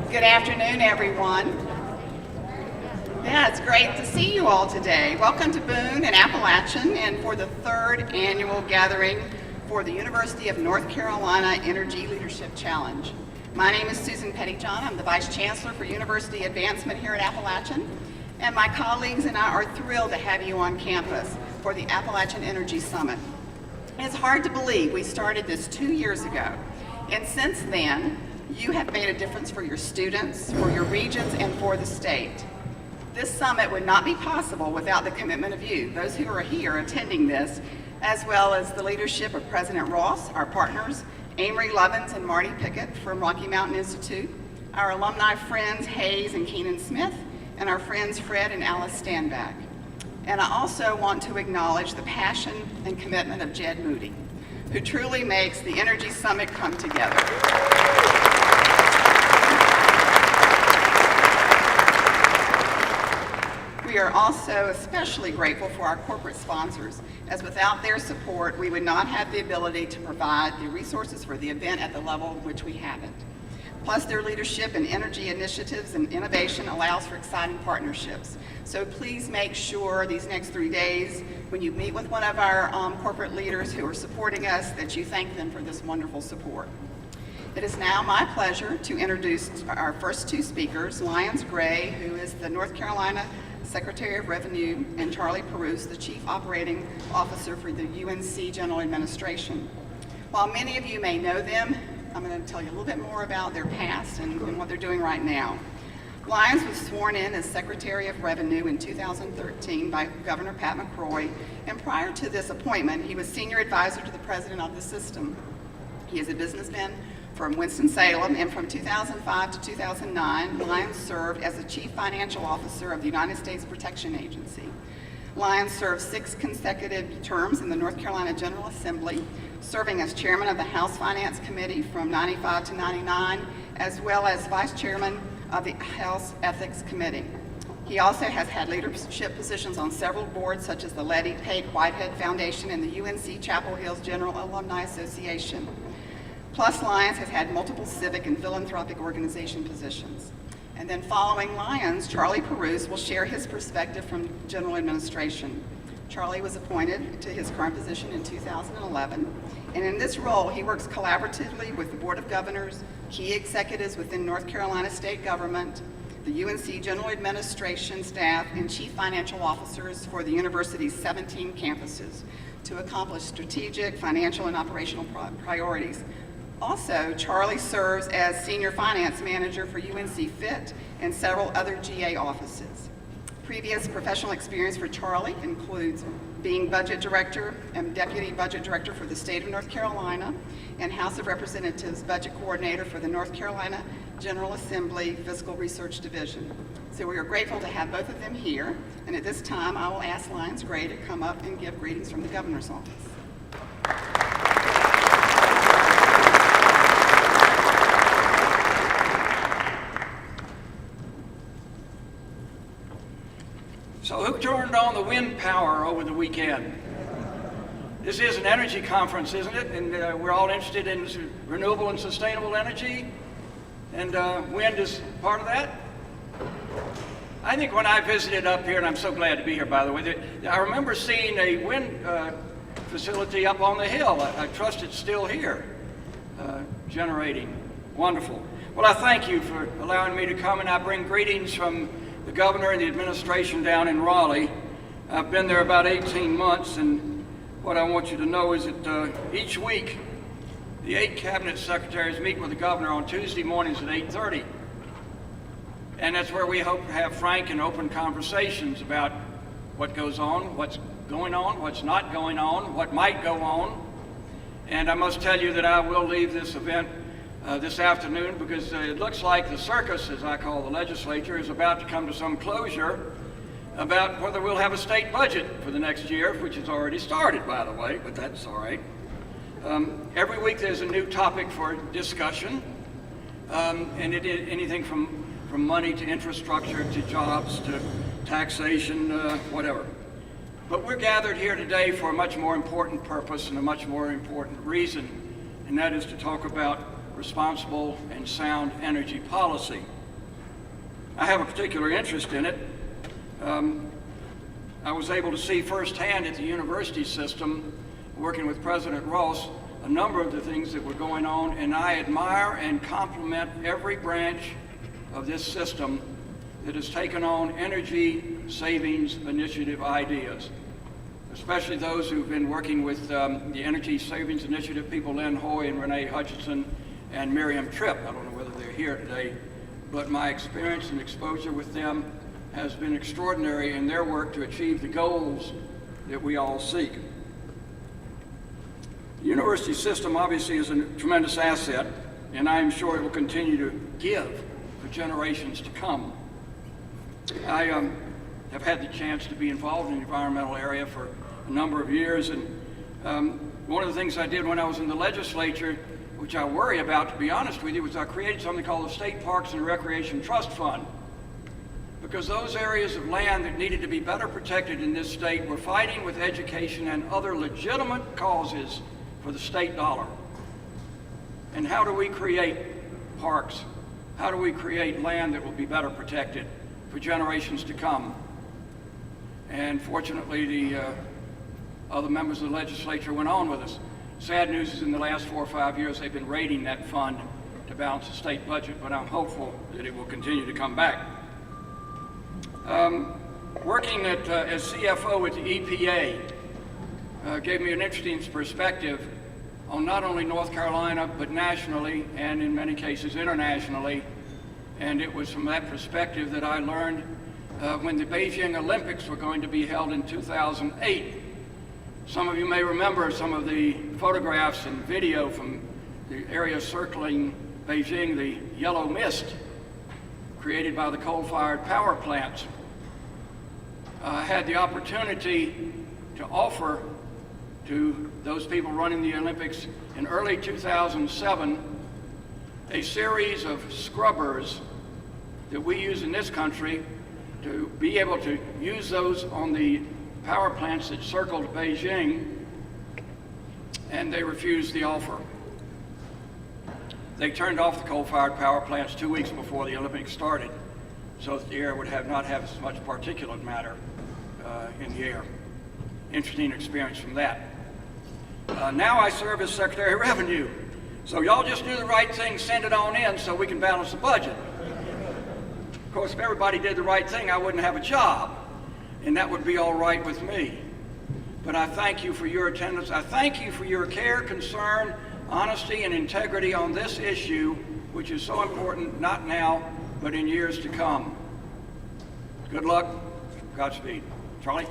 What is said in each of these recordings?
Good afternoon, everyone. Yeah, it's great to see you all today. Welcome to Boone and Appalachian and for the third annual gathering for the University of North Carolina Energy Leadership Challenge. My name is Susan Pettyjohn. I'm the Vice Chancellor for University Advancement here at Appalachian, and my colleagues and I are thrilled to have you on campus for the Appalachian Energy Summit. It's hard to believe we started this 2 years ago, and since then, you have made a difference for your students, for your regions, and for the state. This summit would not be possible without the commitment of you, those who are here attending this, as well as the leadership of President Ross, our partners, Amory Lovins and Marty Pickett from Rocky Mountain Institute, our alumni friends Hayes and Keenan Smith, and our friends Fred and Alice Standback. And I also want to acknowledge the passion and commitment of Jed Moody, who truly makes the Energy Summit come together. We are also especially grateful for our corporate sponsors, as without their support, we would not have the ability to provide the resources for the event at the level in which we have it. Plus, their leadership in energy initiatives and innovation allows for exciting partnerships. So please make sure these next 3 days, when you meet with one of our corporate leaders who are supporting us, that you thank them for this wonderful support. It is now my pleasure to introduce our first two speakers, Lyons Gray, who is the North Carolina Secretary of Revenue, and Charlie Perouse, the Chief Operating Officer for the UNC General Administration. While many of you may know them, I'm going to tell you a little bit more about their past and what they're doing right now. Lyons was sworn in as Secretary of Revenue in 2013 by Governor Pat McCrory, and prior to this appointment, he was Senior Advisor to the President of the system. He is a businessman from Winston-Salem, and from 2005 to 2009, Lyons served as the Chief Financial Officer of the United States Protection Agency. Lyons served 6 consecutive terms in the North Carolina General Assembly, serving as Chairman of the House Finance Committee from 95 to 99, as well as Vice Chairman of the House Ethics Committee. He also has had leadership positions on several boards, such as the Letty Pate Whitehead Foundation and the UNC Chapel Hills General Alumni Association. Plus, Lyons has had multiple civic and philanthropic organization positions. And then following Lyons, Charlie Perouse will share his perspective from general administration. Charlie was appointed to his current position in 2011, and in this role, he works collaboratively with the Board of Governors, key executives within North Carolina state government, the UNC General Administration staff, and chief financial officers for the university's 17 campuses to accomplish strategic, financial, and operational priorities. Also, Charlie serves as Senior Finance Manager for UNC FIT and several other GA offices. Previous professional experience for Charlie includes being Budget Director and Deputy Budget Director for the state of North Carolina and House of Representatives Budget Coordinator for the North Carolina General Assembly Fiscal Research Division. So we are grateful to have both of them here, and at this time I will ask Lyons Gray to come up and give greetings from the Governor's office. So who turned on the wind power over the weekend? This is an energy conference, isn't it? And we're all interested in renewable and sustainable energy, and wind is part of that. I think when I visited up here, and I'm so glad to be here, by the way, I remember seeing a wind facility up on the hill. I trust it's still here, generating. Wonderful. Well, I thank you for allowing me to come, and I bring greetings from the governor and the administration down in Raleigh. I've been there about 18 months, and what I want you to know is that each week, the 8 cabinet secretaries meet with the governor on Tuesday mornings at 8:30. And that's where we hope to have frank and open conversations about what goes on, what's going on, what's not going on, what might go on. And I must tell you that I will leave this event this afternoon because it looks like the circus, as I call the legislature, is about to come to some closure about whether we'll have a state budget for the next year, which has already started, by the way, but that's all right. Every week there's a new topic for discussion, and it is anything from money to infrastructure to jobs to taxation, whatever. But we're gathered here today for a much more important purpose and a much more important reason, and that is to talk about responsible and sound energy policy. I have a particular interest in it. I was able to see firsthand at the university system, working with President Ross, a number of the things that were going on, and I admire and compliment every branch of this system that has taken on energy savings initiative ideas, especially those who've been working with the Energy Savings Initiative people, Lynn Hoy and Renee Hutchinson and Miriam Tripp. I don't know whether they're here today, but my experience and exposure with them has been extraordinary in their work to achieve the goals that we all seek. The university system obviously is a tremendous asset, and I am sure it will continue to give for generations to come. I have had the chance to be involved in the environmental area for a number of years, and one of the things I did when I was in the legislature, which I worry about, to be honest with you, was I created something called the State Parks and Recreation Trust Fund. Because those areas of land that needed to be better protected in this state were fighting with education and other legitimate causes for the state dollar. And how do we create parks? How do we create land that will be better protected for generations to come? And fortunately, the other members of the legislature went on with us. Sad news is in the last 4 or 5 years, they've been raiding that fund to balance the state budget, but I'm hopeful that it will continue to come back. Working as CFO at the EPA gave me an interesting perspective on not only North Carolina, but nationally, and in many cases internationally. And it was from that perspective that I learned when the Beijing Olympics were going to be held in 2008. Some of you may remember some of the photographs and video from the area circling Beijing, the yellow mist created by the coal-fired power plants. I had the opportunity to offer to those people running the Olympics in early 2007 a series of scrubbers that we use in this country to be able to use those on the power plants that circled Beijing, and they refused the offer. They turned off the coal-fired power plants 2 weeks before the Olympics started, so that the air would not have as much particulate matter in the air. Interesting experience from that. Now I serve as Secretary of Revenue, so y'all just do the right thing, send it on in so we can balance the budget. Of course, if everybody did the right thing, I wouldn't have a job, and that would be all right with me. But I thank you for your attendance. I thank you for your care, concern, honesty, and integrity on this issue, which is so important, not now, but in years to come. Good luck. Godspeed. Charlie?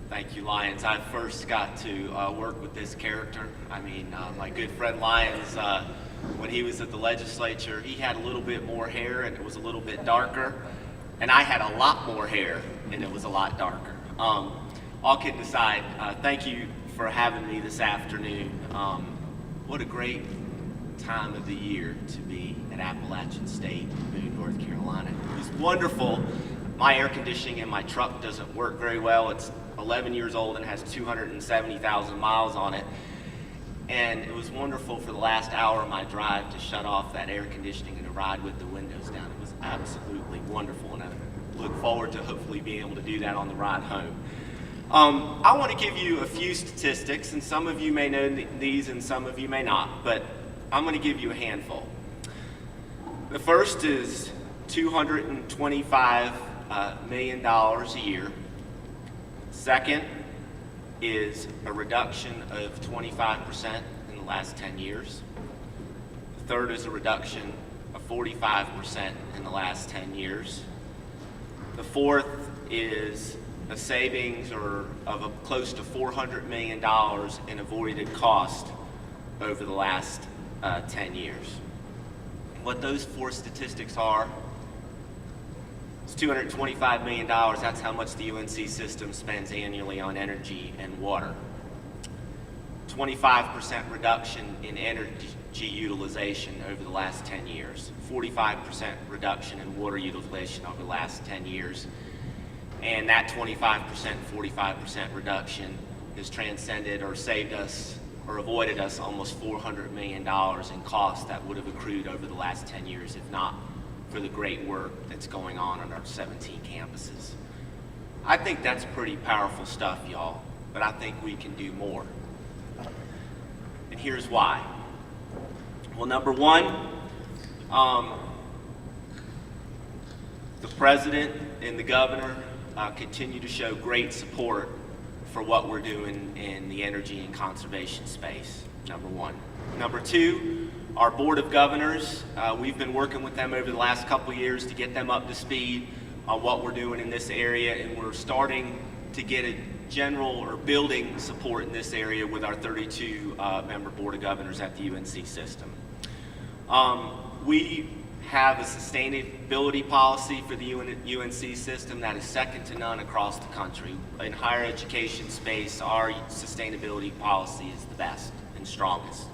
Thank you, Lyons. I first got to work with this character. I mean, my good friend Lyons, when he was at the legislature, he had a little bit more hair and it was a little bit darker. And I had a lot more hair and it was a lot darker. All kidding aside, thank you for having me this afternoon. What a great time of the year to be at Appalachian State, Boone, North Carolina. It was wonderful. My air conditioning in my truck doesn't work very well. It's 11 years old and has 270,000 miles on it. And it was wonderful for the last hour of my drive to shut off that air conditioning and to ride with the windows down. It was absolutely wonderful, and I look forward to hopefully being able to do that on the ride home. I want to give you a few statistics, and some of you may know these and some of you may not, but I'm going to give you a handful. The first is $225 million a year. Second is a reduction of 25% in the last 10 years. The third is a reduction of 45% in the last 10 years. The fourth is a savings of close to $400 million in avoided cost over the last 10 years. What those four statistics are: it's $225 million. That's how much the UNC system spends annually on energy and water. 25% reduction in energy utilization over the last 10 years, 45% reduction in water utilization over the last 10 years. And that 25%, 45% reduction has transcended or saved us or avoided us almost $400 million in costs that would have accrued over the last 10 years if not for the great work that's going on our 17 campuses. I think that's pretty powerful stuff, y'all, but I think we can do more. And here's why. Well, number one, the president and the governor continue to show great support for what we're doing in the energy and conservation space, number one. Number two, our board of governors, we've been working with them over the last couple years to get them up to speed on what we're doing in this area, and we're starting to get a general or building support in this area with our 32 member board of governors at the UNC system. We have a sustainability policy for the UNC system that is second to none across the country. In higher education space, our sustainability policy is the best and strongest.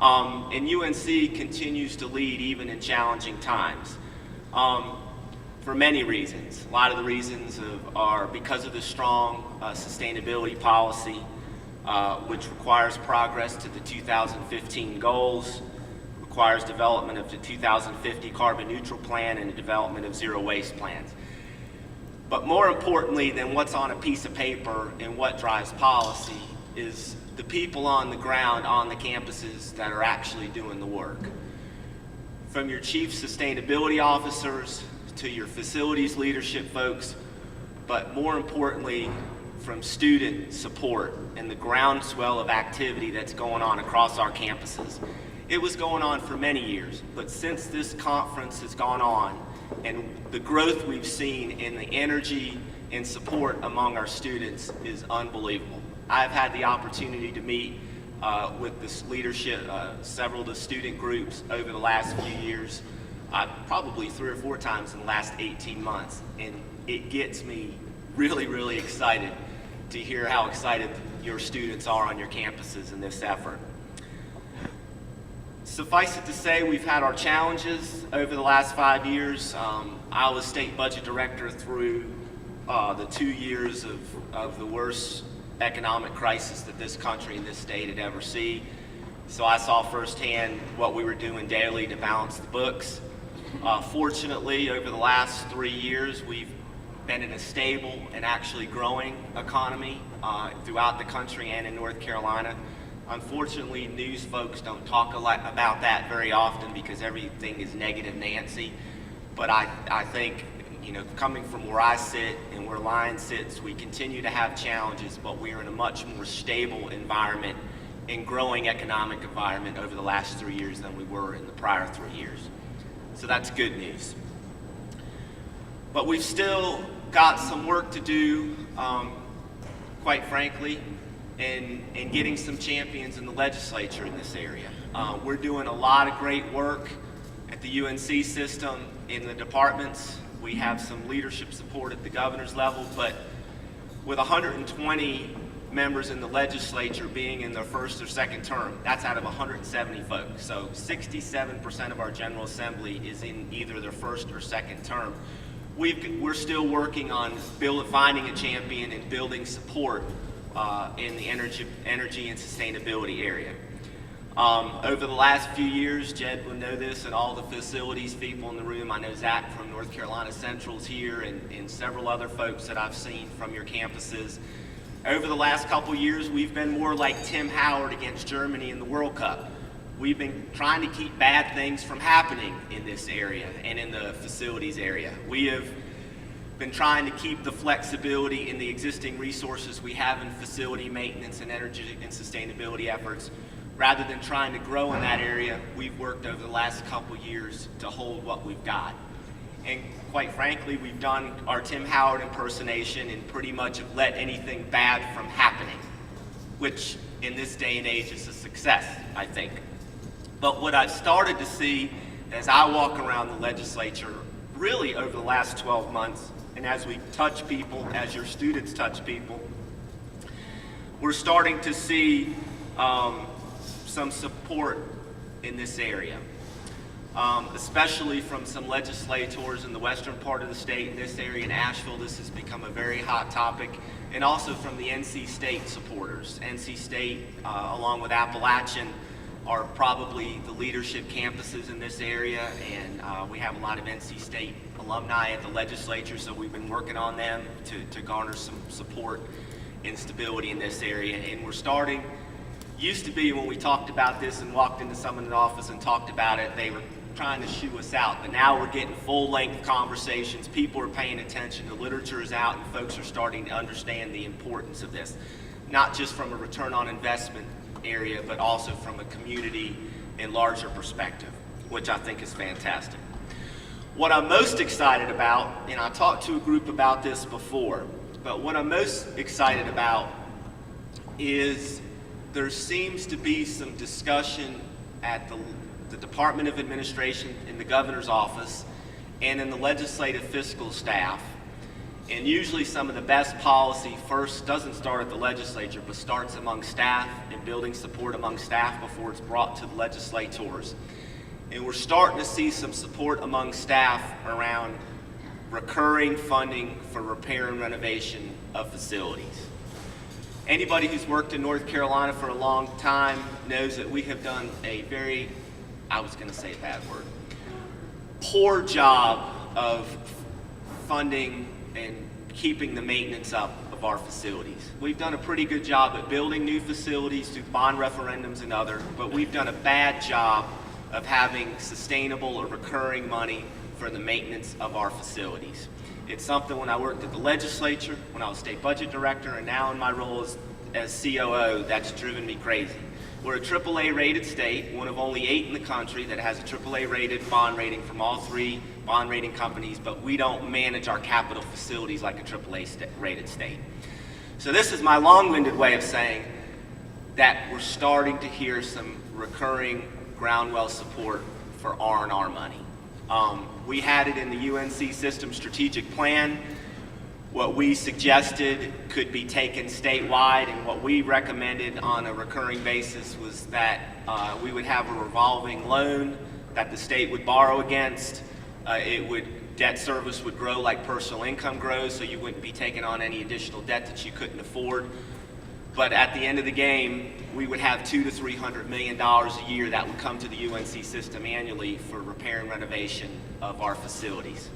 And UNC continues to lead even in challenging times for many reasons. A lot of the reasons are because of the strong sustainability policy, which requires progress to the 2015 goals, requires development of the 2050 carbon neutral plan and the development of zero waste plans. But more importantly than what's on a piece of paper and what drives policy is the people on the ground on the campuses that are actually doing the work. From your chief sustainability officers to your facilities leadership folks, but more importantly from student support and the groundswell of activity that's going on across our campuses. It was going on for many years, but since this conference has gone on and the growth we've seen in the energy and support among our students is unbelievable. I've had the opportunity to meet with this leadership, several of the student groups over the last few years, probably 3 or 4 times in the last 18 months, and it gets me really, really excited to hear how excited your students are on your campuses in this effort. Suffice it to say, we've had our challenges over the last 5 years. I was state budget director through the 2 years of the worst economic crisis that this country and this state had ever seen. So I saw firsthand what we were doing daily to balance the books. Fortunately, over the last 3 years, we've been in a stable and actually growing economy throughout the country and in North Carolina. Unfortunately, news folks don't talk a lot about that very often because everything is negative Nancy. But I think, you know, coming from where I sit and where Lion sits, we continue to have challenges, but we are in a much more stable environment and growing economic environment over the last 3 years than we were in the prior 3 years. So that's good news. But we've still got some work to do, quite frankly, in getting some champions in the legislature in this area. We're doing a lot of great work at the UNC system in the departments. We have some leadership support at the governor's level, but with 120 members in the legislature being in their first or second term, that's out of 170 folks. So 67% of our General Assembly is in either their first or second term. We're still working on finding a champion and building support in the energy and sustainability area. Over the last few years, Jed will know this, and all the facilities people in the room, I know Zach from North Carolina Central's here, and several other folks that I've seen from your campuses. Over the last couple years, we've been more like Tim Howard against Germany in the World Cup. We've been trying to keep bad things from happening in this area and in the facilities area. We have been trying to keep the flexibility in the existing resources we have in facility maintenance and energy and sustainability efforts. Rather than trying to grow in that area, we've worked over the last couple years to hold what we've got. And quite frankly, we've done our Tim Howard impersonation and pretty much have let anything bad from happening, which in this day and age is a success, I think. But what I've started to see as I walk around the legislature really over the last 12 months, and as we touch people, as your students touch people, we're starting to see some support in this area, especially from some legislators in the western part of the state. In this area in Asheville, this has become a very hot topic, and also from the NC State supporters. NC State, along with Appalachian, are probably the leadership campuses in this area, and we have a lot of NC State alumni at the legislature, so we've been working on them to garner some support and stability in this area. And we're starting, used to be when we talked about this and walked into someone's office and talked about it, they were trying to shoo us out, but now we're getting full-length conversations. People are paying attention, the literature is out, and folks are starting to understand the importance of this, not just from a return on investment area, but also from a community and larger perspective, which I think is fantastic. What I'm most excited about, and I talked to a group about this before, but what I'm most excited about is there seems to be some discussion at the Department of Administration in the governor's office and in the legislative fiscal staff. And usually some of the best policy first doesn't start at the legislature, but starts among staff and building support among staff before it's brought to the legislators. And we're starting to see some support among staff around recurring funding for repair and renovation of facilities. Anybody who's worked in North Carolina for a long time knows that we have done a very, I was going to say a bad word, poor job of funding and keeping the maintenance up of our facilities. We've done a pretty good job at building new facilities through bond referendums and other, but we've done a bad job of having sustainable or recurring money for the maintenance of our facilities. It's something when I worked at the legislature, when I was state budget director, and now in my role as COO, that's driven me crazy. We're a AAA rated state, one of only 8 in the country that has a AAA rated bond rating from all 3 bond rating companies, but we don't manage our capital facilities like a AAA rated state. So this is my long-winded way of saying that we're starting to hear some recurring ground well support for R&R money. We had it in the UNC System Strategic Plan. What we suggested could be taken statewide, and what we recommended on a recurring basis was that we would have a revolving loan that the state would borrow against. Debt service would grow like personal income grows, so you wouldn't be taking on any additional debt that you couldn't afford. But at the end of the game, we would have $200 to $300 million a year that would come to the UNC system annually for repair and renovation of our facilities.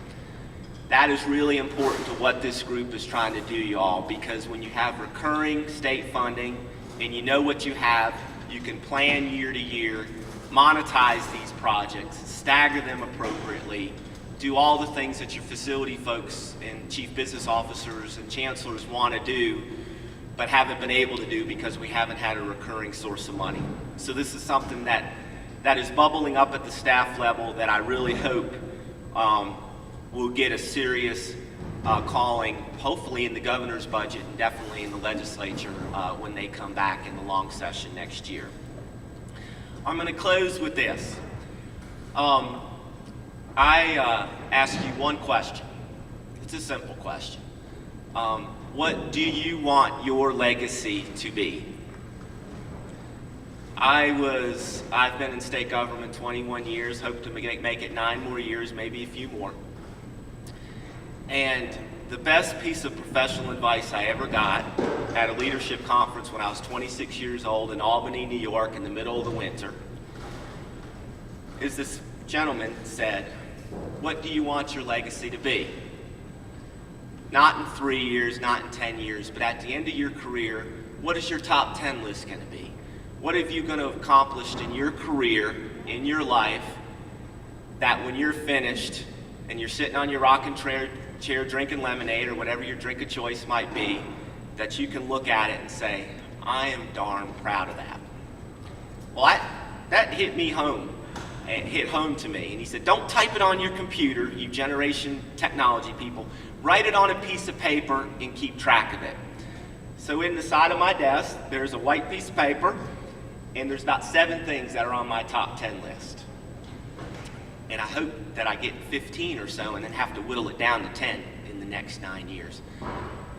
That is really important to what this group is trying to do, y'all, because when you have recurring state funding and you know what you have, you can plan year to year, monetize these projects, stagger them appropriately, do all the things that your facility folks and chief business officers and chancellors want to do, but haven't been able to do because we haven't had a recurring source of money. So this is something that is bubbling up at the staff level that I really hope will get a serious calling, hopefully in the governor's budget and definitely in the legislature when they come back in the long session next year. I'm going to close with this. I ask you one question. It's a simple question. What do you want your legacy to be? I've been in state government 21 years, hope to make it 9 more years, maybe a few more. And the best piece of professional advice I ever got at a leadership conference when I was 26 years old in Albany, New York, in the middle of the winter, is this gentleman said, "What do you want your legacy to be? Not in 3 years, not in 10 years, but at the end of your career, what is your top 10 list going to be? What have you going to have accomplished in your career, in your life, that when you're finished and you're sitting on your rocking chair drinking lemonade or whatever your drink of choice might be, that you can look at it and say, I am darn proud of that." Well, that hit me home. It hit home to me. And he said, don't type it on your computer, you generation technology people. Write it on a piece of paper and keep track of it. So in the side of my desk, there's a white piece of paper, and there's about 7 things that are on my top 10 list. And I hope that I get 15 or so and then have to whittle it down to 10 in the next 9 years.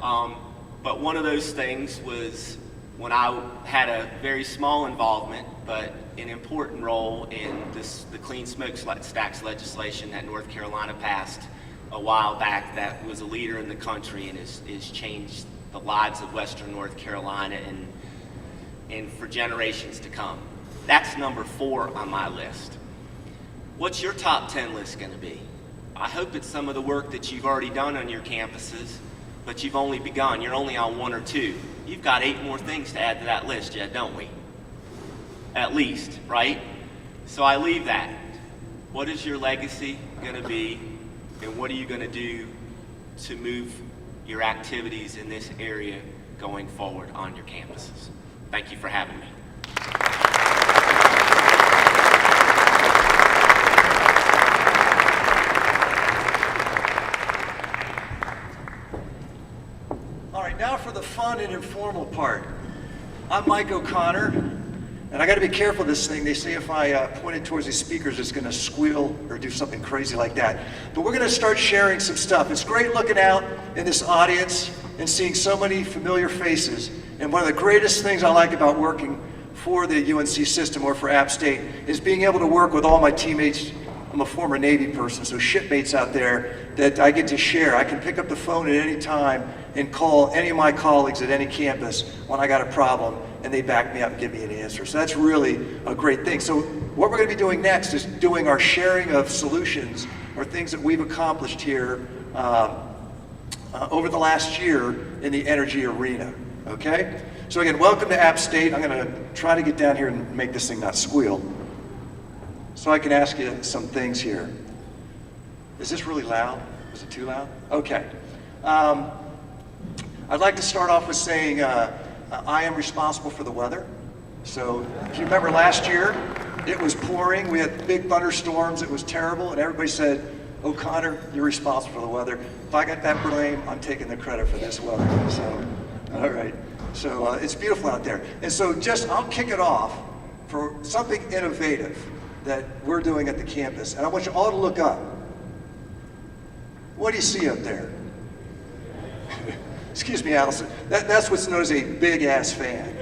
But one of those things was when I had a very small involvement, but an important role in the clean smokestacks legislation that North Carolina passed a while back that was a leader in the country and has changed the lives of Western North Carolina and for generations to come. That's number 4 on my list. What's your top 10 list going to be? I hope it's some of the work that you've already done on your campuses, but you've only begun. You're only on 1 or 2. You've got 8 more things to add to that list yet, don't we? At least, right? So I leave that. What is your legacy going to be, and what are you going to do to move your activities in this area going forward on your campuses? Thank you for having me. All right, now for the fun and informal part. I'm Mike O'Connor, and I got to be careful of this thing. They say if I point it towards these speakers, it's going to squeal or do something crazy like that. But we're going to start sharing some stuff. It's great looking out in this audience and seeing so many familiar faces. And one of the greatest things I like about working for the UNC system or for App State is being able to work with all my teammates. I'm a former Navy person, so shipmates out there that I get to share. I can pick up the phone at any time and call any of my colleagues at any campus when I got a problem, and they back me up and give me an answer. So that's really a great thing. So what we're going to be doing next is doing our sharing of solutions or things that we've accomplished here over the last year in the energy arena, okay? So again, welcome to App State. I'm going to try to get down here and make this thing not squeal, so I can ask you some things here. Is this really loud? Is it too loud? Okay. I'd like to start off with saying I am responsible for the weather. So if you remember last year, it was pouring. We had big thunderstorms. It was terrible. And everybody said, O'Connor, you're responsible for the weather. If I got that blame, I'm taking the credit for this weather. So, all right. So it's beautiful out there. And so I'll kick it off for something innovative that we're doing at the campus. And I want you all to look up. What do you see up there? Excuse me, Allison. That's what's known as a big-ass fan.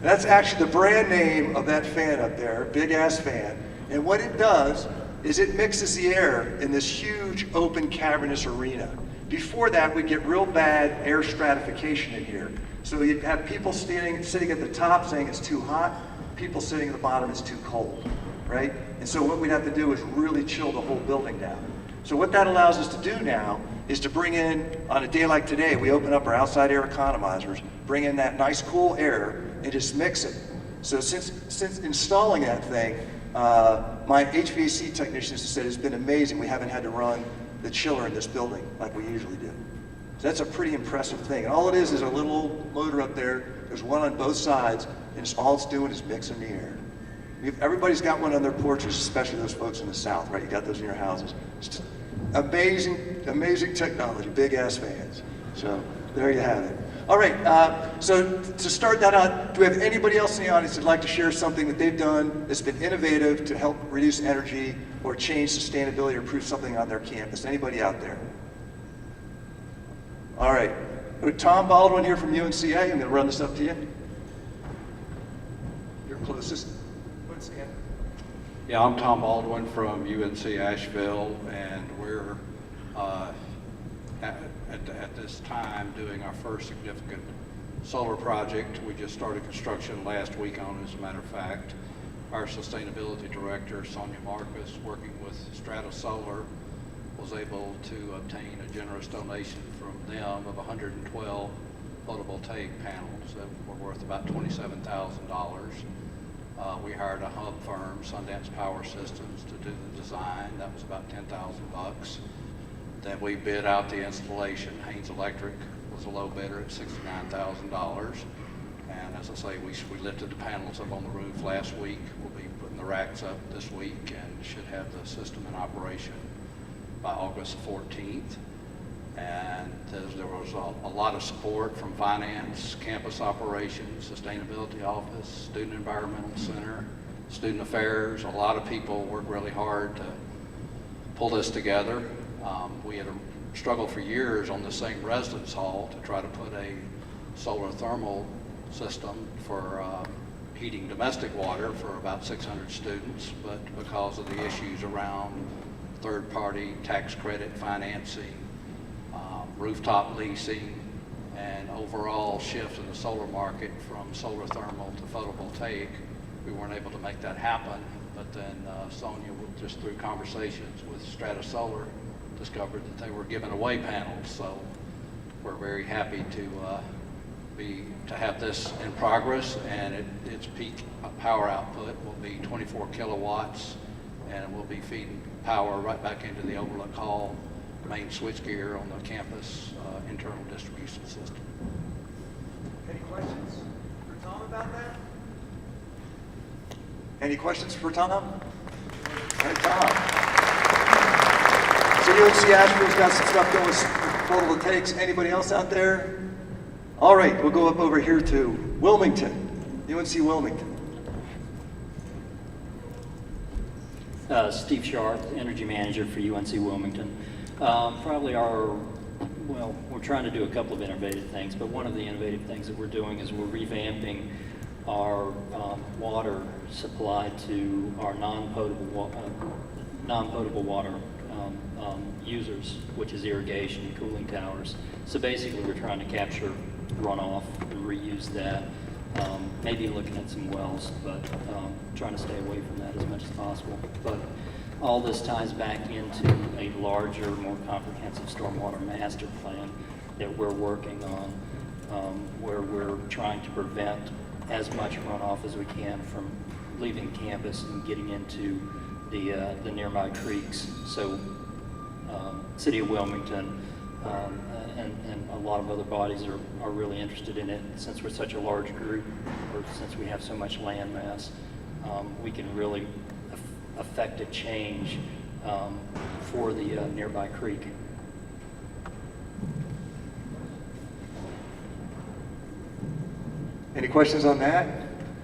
That's actually the brand name of that fan up there, big-ass fan. And what it does is it mixes the air in this huge, open, cavernous arena. Before that, we'd get real bad air stratification in here. So you'd have people sitting at the top saying it's too hot, people sitting at the bottom it's too cold, right? And so what we'd have to do is really chill the whole building down. So what that allows us to do now is to bring in, on a day like today, we open up our outside air economizers, bring in that nice cool air, and just mix it. So since installing that thing, my HVAC technicians have said it's been amazing. We haven't had to run the chiller in this building like we usually do. So that's a pretty impressive thing. And all it is a little motor up there. There's one on both sides, and all it's doing is mixing the air. Everybody's got one on their porches, especially those folks in the South, right? You got those in your houses. It's just amazing, amazing technology, big ass fans. So there you have it. All right, so to start that out, do we have anybody else in the audience that'd like to share something that they've done that's been innovative to help reduce energy or change sustainability or improve something on their campus? Anybody out there? All right, Tom Baldwin here from UNCA. I'm going to run this up to you. You're closest. Yeah, I'm Tom Baldwin from UNC Asheville, and we're at this time doing our first significant solar project. We just started construction last week on it, as a matter of fact. Our sustainability director, Sonia Marcus, working with Strata Solar, was able to obtain a generous donation from them of 112 photovoltaic panels that were worth about $27,000. We hired a hub firm, Sundance Power Systems, to do the design. That was about $10,000. Then we bid out the installation. Haynes Electric was a low bidder at $69,000. And as I say, we lifted the panels up on the roof last week. We'll be putting the racks up this week and should have the system in operation by August 14th. And there was a lot of support from finance, campus operations, sustainability office, student environmental center, student affairs. A lot of people worked really hard to pull this together. We had a struggle for years on the same residence hall to try to put a solar thermal system for heating domestic water for about 600 students, but because of the issues around third-party tax credit financing, rooftop leasing, and overall shift in the solar market from solar thermal to photovoltaic, we weren't able to make that happen. But then Sonia, just through conversations with Strata Solar, discovered that they were giving away panels. So we're very happy to have this in progress, and its peak power output will be 24 kilowatts, and it will be feeding power right back into the Overlook Hall main switchgear on the campus internal distribution system. Any questions for Tom about that? Any questions for Tom? All right, Tom. So UNC Asheville's got some stuff going with photovoltaics. Anybody else out there? All right, we'll go up over here to Wilmington, UNC Wilmington. Steve Sharp, Energy Manager for UNC Wilmington. We're trying to do a couple of innovative things, but one of the innovative things that we're doing is we're revamping our water supply to our non-potable water users, which is irrigation and cooling towers. So basically we're trying to capture runoff and reuse that, maybe looking at some wells, but trying to stay away from that as much as possible. But all this ties back into a larger, more comprehensive stormwater master plan that we're working on, where we're trying to prevent as much runoff as we can from leaving campus and getting into the nearby creeks. So City of Wilmington and a lot of other bodies are really interested in it. Since we're such a large group, or since we have so much land mass, we can really affect a change for the nearby creek. Any questions on that?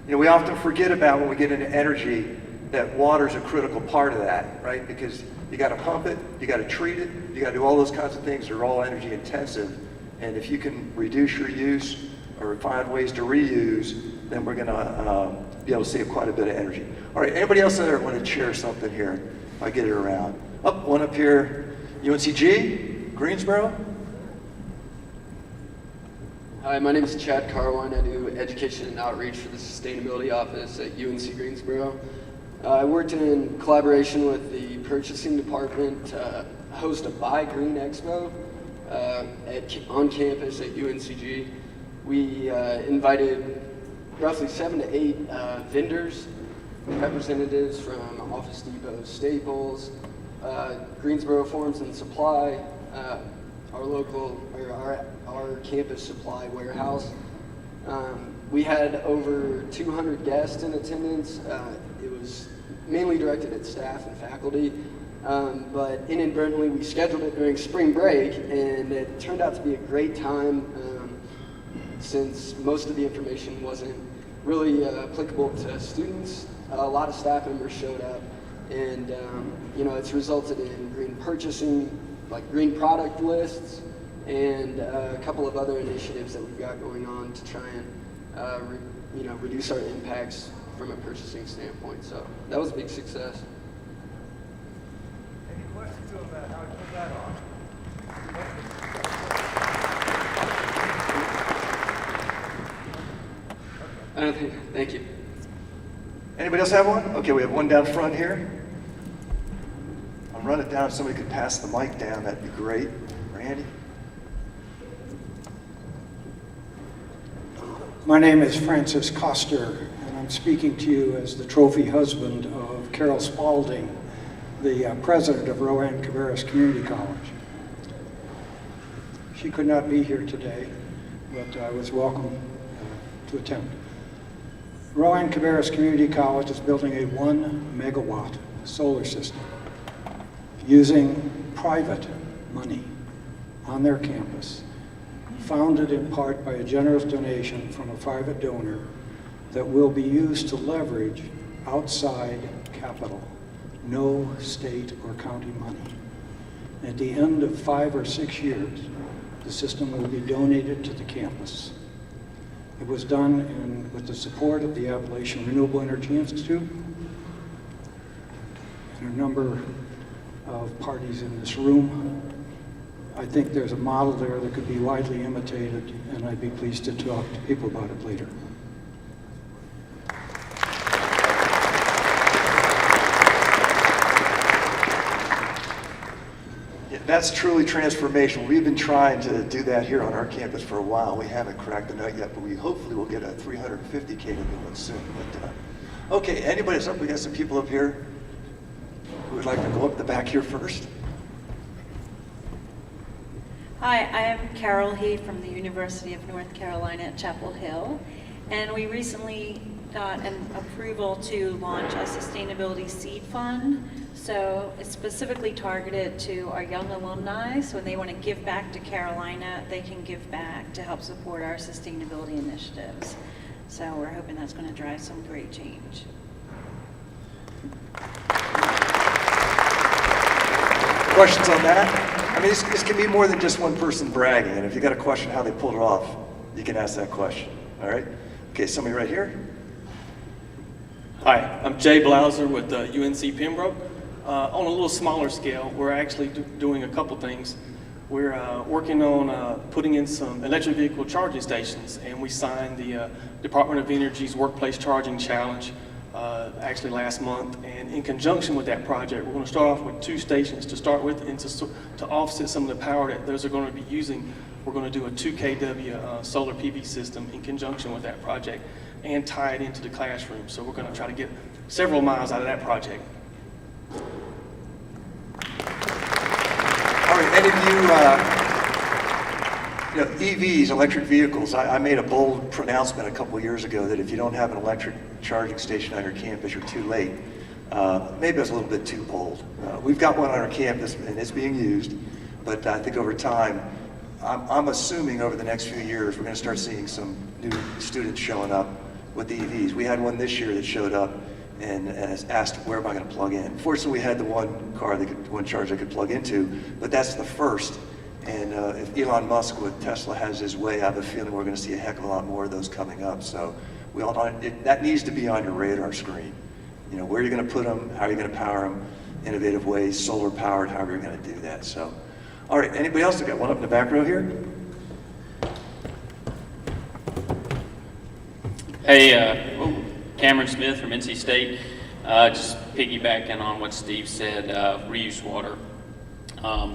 You know, we often forget about when we get into energy that water's a critical part of that, right? Because you got to pump it, you got to treat it, you got to do all those kinds of things. They're all energy intensive. And if you can reduce your use or find ways to reuse, then we're going to be able to save quite a bit of energy. All right, anybody else there want to share something here? If I get it around. One up here, UNCG, Greensboro. Hi, my name is Chad Carwine. I do education and outreach for the sustainability office at UNC Greensboro. I worked in collaboration with the purchasing department to host a Buy Green Expo on campus at UNCG. We invited roughly 7 to 8 vendors, representatives from Office Depot, Staples, Greensboro Forms and Supply, our campus supply warehouse. We had over 200 guests in attendance. It was mainly directed at staff and faculty, but inadvertently we scheduled it during spring break, and it turned out to be a great time since most of the information wasn't really applicable to students. A lot of staff members showed up, and it's resulted in green purchasing, like green product lists, and a couple of other initiatives that we've got going on to try and reduce our impacts from a purchasing standpoint. So that was a big success. Any questions about how we pull that off? I don't think. Thank you. Anybody else have one? Okay, we have one down front here. I'll run it down. If somebody could pass the mic down, that'd be great. Randy? My name is Francis Coster, and I'm speaking to you as the trophy husband of Carol Spalding, the president of Rowan Cabarrus Community College. She could not be here today, but I was welcome to attend. Rowan Cabarrus Community College is building a 1 megawatt solar system using private money on their campus, founded in part by a generous donation from a private donor that will be used to leverage outside capital, no state or county money. At the end of 5 or 6 years, the system will be donated to the campus It was done with the support of the Appalachian Renewable Energy Institute and a number of parties in this room. I think there's a model there that could be widely imitated, and I'd be pleased to talk to people about it later. That's truly transformational. We've been trying to do that here on our campus for a while. We haven't cracked the nut yet, but we hopefully will get a 350 kW one soon. But, okay, anybody else? We got some people up here who would like to go up the back here first. Hi, I am Carol He from the University of North Carolina at Chapel Hill, and we recently got an approval to launch a sustainability seed fund. So it's specifically targeted to our young alumni, so when they want to give back to Carolina, they can give back to help support our sustainability initiatives. So we're hoping that's going to drive some great change. Questions on that? I mean, this can be more than just one person bragging, and if you got a question how they pulled it off, you can ask that question, all right? Okay, somebody right here. Hi, I'm Jay Blauser with UNC Pembroke. On a little smaller scale, we're actually doing a couple things. We're working on putting in some electric vehicle charging stations, and we signed the Department of Energy's Workplace Charging Challenge actually last month. And in conjunction with that project, we're going to start off with 2 stations to start with, and to offset some of the power that those are going to be using, we're going to do a 2 kW solar PV system in conjunction with that project and tie it into the classroom. So we're going to try to get several miles out of that project. All right, any of you, EVs, electric vehicles, I made a bold pronouncement a couple years ago that if you don't have an electric charging station on your campus, you're too late. Maybe I was a little bit too bold. We've got one on our campus and it's being used, but I think over time, I'm assuming over the next few years, we're going to start seeing some new students showing up with the EVs. We had one this year that showed up and asked, where am I going to plug in? Fortunately, we had the one charge I could plug into, but that's the first. And if Elon Musk with Tesla has his way, I have a feeling we're going to see a heck of a lot more of those coming up. So we all that needs to be on your radar screen. You know, where you're going to put them, how you're going to power them, innovative ways, solar powered, however you're going to do that. So, all right, anybody else? Got one up in the back row here? Hey, Cameron Smith from NC State. Just piggybacking on what Steve said, reuse water.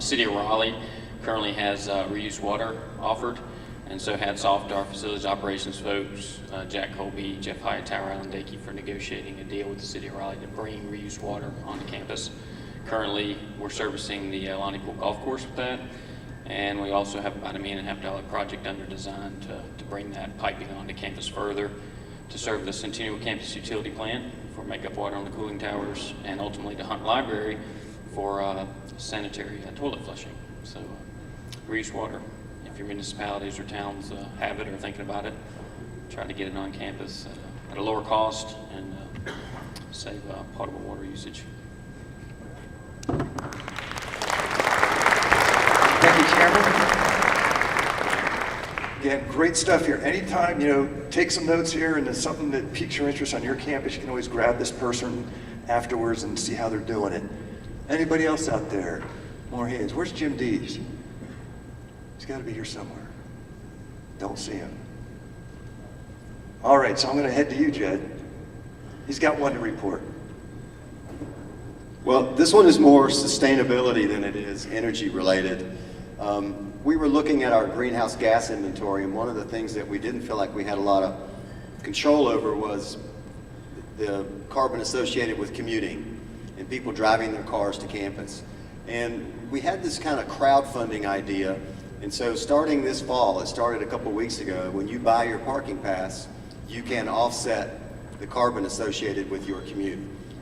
City of Raleigh currently has reuse water offered, and so hats off to our facilities operations folks, Jack Colby, Jeff Hightower, Alan Dakey, for negotiating a deal with the City of Raleigh to bring reuse water onto campus. Currently, we're servicing the Lonnie Pool Golf Course with that, and we also have about $1.5 million project under design to bring that piping onto campus further, to serve the Centennial Campus Utility Plant for makeup water on the cooling towers, and ultimately to Hunt Library for sanitary toilet flushing. So reuse water, if your municipalities or towns have it or thinking about it, try to get it on campus at a lower cost and save potable water usage. Thank you, Cameron. Again, great stuff here. Anytime, take some notes here, and there's something that piques your interest on your campus, you can always grab this person afterwards and see how they're doing it. Anybody else out there? More hands. Where's Jim Dees? He's got to be here somewhere. Don't see him. All right, so I'm going to head to you, Jed. He's got one to report. Well, this one is more sustainability than it is energy related. We were looking at our greenhouse gas inventory, and one of the things that we didn't feel like we had a lot of control over was the carbon associated with commuting and people driving their cars to campus. And we had this kind of crowdfunding idea, and so starting this fall, it started a couple weeks ago, when you buy your parking pass, you can offset the carbon associated with your commute.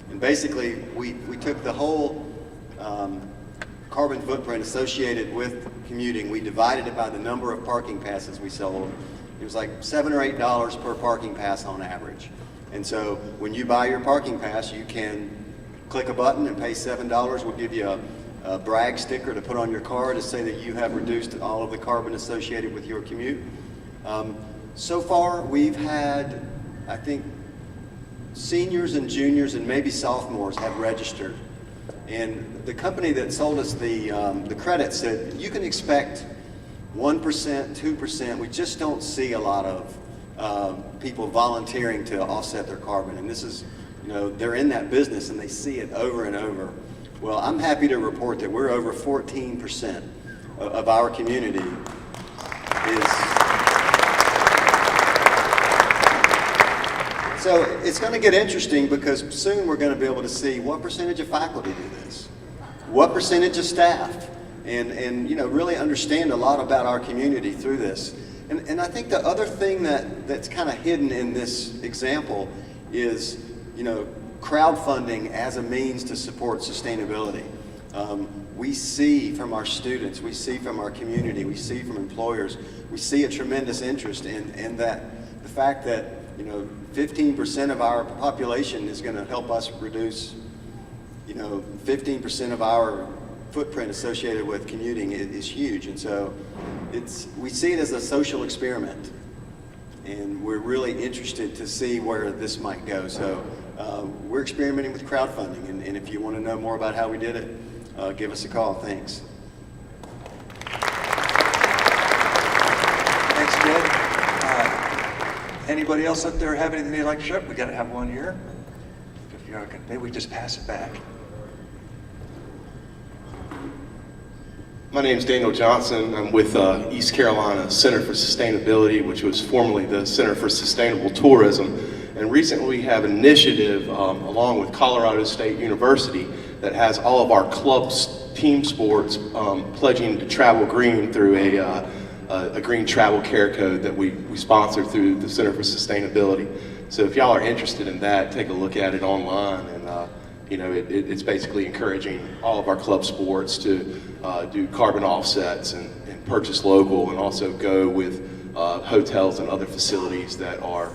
And basically, we took the whole carbon footprint associated with commuting, we divided it by the number of parking passes we sold. It was like $7 or $8 per parking pass on average. And so when you buy your parking pass, you can click a button and pay $7. We'll give you a brag sticker to put on your car to say that you have reduced all of the carbon associated with your commute. So far, we've had, I think, seniors and juniors and maybe sophomores have registered. And the company that sold us the credit said, you can expect 1%, 2%. We just don't see a lot of people volunteering to offset their carbon. And this is, you know, they're in that business and they see it over and over. Well, I'm happy to report that we're over 14% of our community is. So it's going to get interesting because soon we're going to be able to see what percentage of faculty do this, what percentage of staff, and you know, really understand a lot about our community through this. And I think the other thing that's kind of hidden in this example is, you know, crowdfunding as a means to support sustainability. We see from our students, we see from our community, we see from employers, we see a tremendous interest in that, the fact that, you know, 15% of our population is going to help us reduce, you know, 15% of our footprint associated with commuting is huge. And so we see it as a social experiment. And we're really interested to see where this might go. So we're experimenting with crowdfunding. And if you want to know more about how we did it, give us a call. Thanks. Thanks, Jed. Anybody else up there have anything they'd like to share? We got to have one here. Maybe we just pass it back. My name is Daniel Johnson. I'm with East Carolina Center for Sustainability, which was formerly the Center for Sustainable Tourism. And recently we have an initiative along with Colorado State University that has all of our clubs, team sports, pledging to travel green through a green travel care code that we sponsor through the Center for Sustainability. So if y'all are interested in that, take a look at it online. And you know, it's basically encouraging all of our club sports to do carbon offsets and purchase local, and also go with hotels and other facilities that are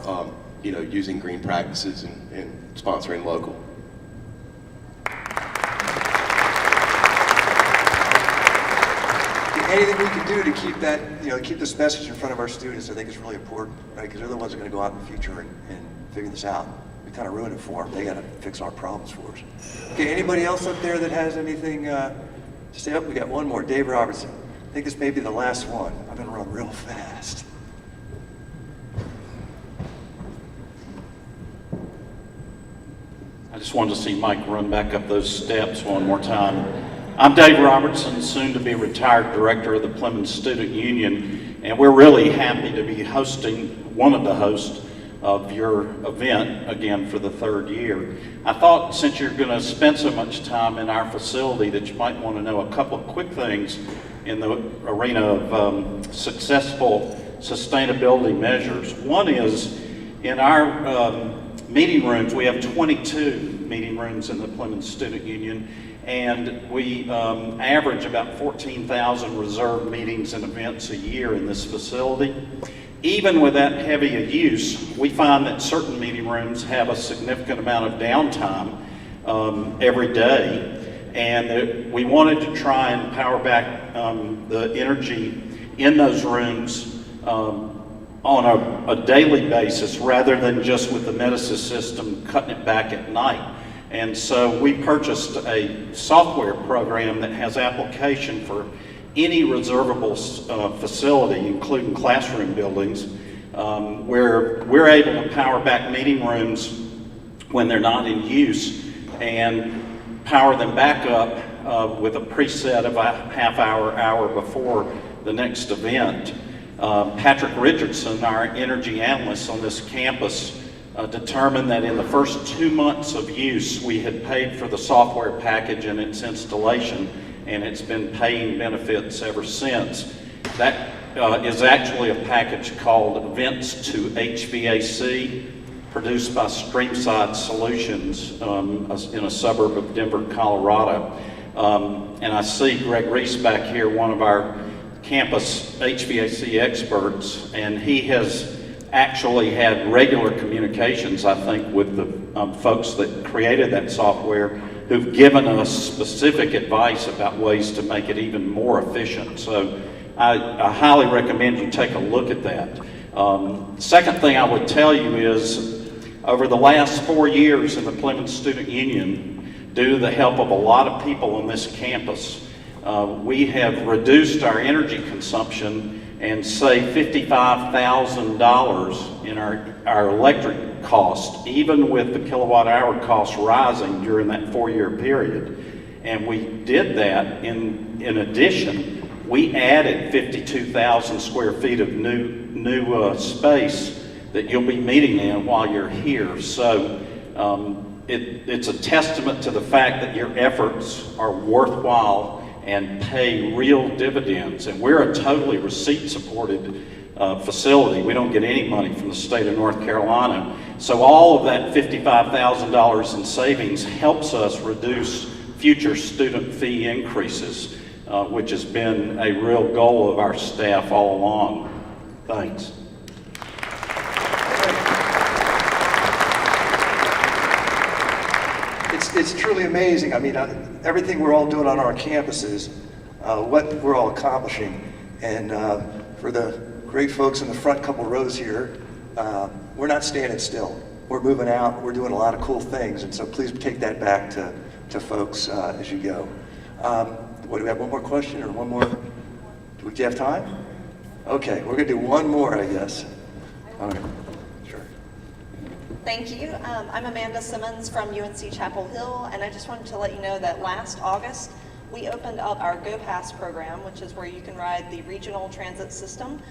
you know, using green practices and sponsoring local. Anything we can do to keep that, you know, keep this message in front of our students, I think is really important, right? Because they're the ones that are going to go out in the future and figure this out. We kind of ruin it for them. They got to fix our problems for us. Okay, anybody else up there that has anything to say? We got one more. Dave Robertson. I think this may be the last one. I'm going to run real fast. I just wanted to see Mike run back up those steps one more time. I'm Dave Robertson, soon to be retired director of the Plymouth Student Union, and we're really happy to be hosting, one of the hosts of your event again for the third year. I thought, since you're going to spend so much time in our facility, that you might want to know a couple of quick things in the arena of successful sustainability measures. One is, in our meeting rooms, we have 22 meeting rooms in the Plymouth Student Union, and we average about 14,000 reserved meetings and events a year in this facility. Even with that heavy a use, we find that certain meeting rooms have a significant amount of downtime every day, and we wanted to try and power back the energy in those rooms on a daily basis, rather than just with the Metasys system cutting it back at night. And so we purchased a software program that has application for any reservable facility, including classroom buildings, where we're able to power back meeting rooms when they're not in use, and power them back up with a preset of a half hour before the next event. Patrick Richardson, our energy analyst on this campus, determined that in the first 2 months of use, we had paid for the software package and its installation, and it's been paying benefits ever since. That is actually a package called Events to HVAC, produced by Streamside Solutions in a suburb of Denver, Colorado. And I see Greg Reese back here, one of our campus HVAC experts, and he has actually had regular communications, I think, with the folks that created that software, who've given us specific advice about ways to make it even more efficient. So I highly recommend you take a look at that. Second thing I would tell you is, over the last 4 years in the Plymouth Student Union, due to the help of a lot of people on this campus, we have reduced our energy consumption and saved $55,000 in our electric cost, even with the kilowatt hour cost rising during that 4-year period. And we did that in addition, we added 52,000 square feet of new space that you'll be meeting in while you're here. So it's a testament to the fact that your efforts are worthwhile and pay real dividends. And we're a totally receipt-supported facility. We don't get any money from the state of North Carolina. So all of that $55,000 in savings helps us reduce future student fee increases, which has been a real goal of our staff all along. Thanks. It's truly amazing. I mean, everything we're all doing on our campuses, what we're all accomplishing. And for the great folks in the front couple rows here, we're not standing still. We're moving out. We're doing a lot of cool things. And so please take that back to folks as you go. What, do we have one more question or one more? Do we have time? Okay, we're going to do one more, I guess. All right. Thank you. I'm Amanda Simmons from UNC Chapel Hill, and I just wanted to let you know that last August we opened up our Go Pass program, which is where you can ride the regional transit system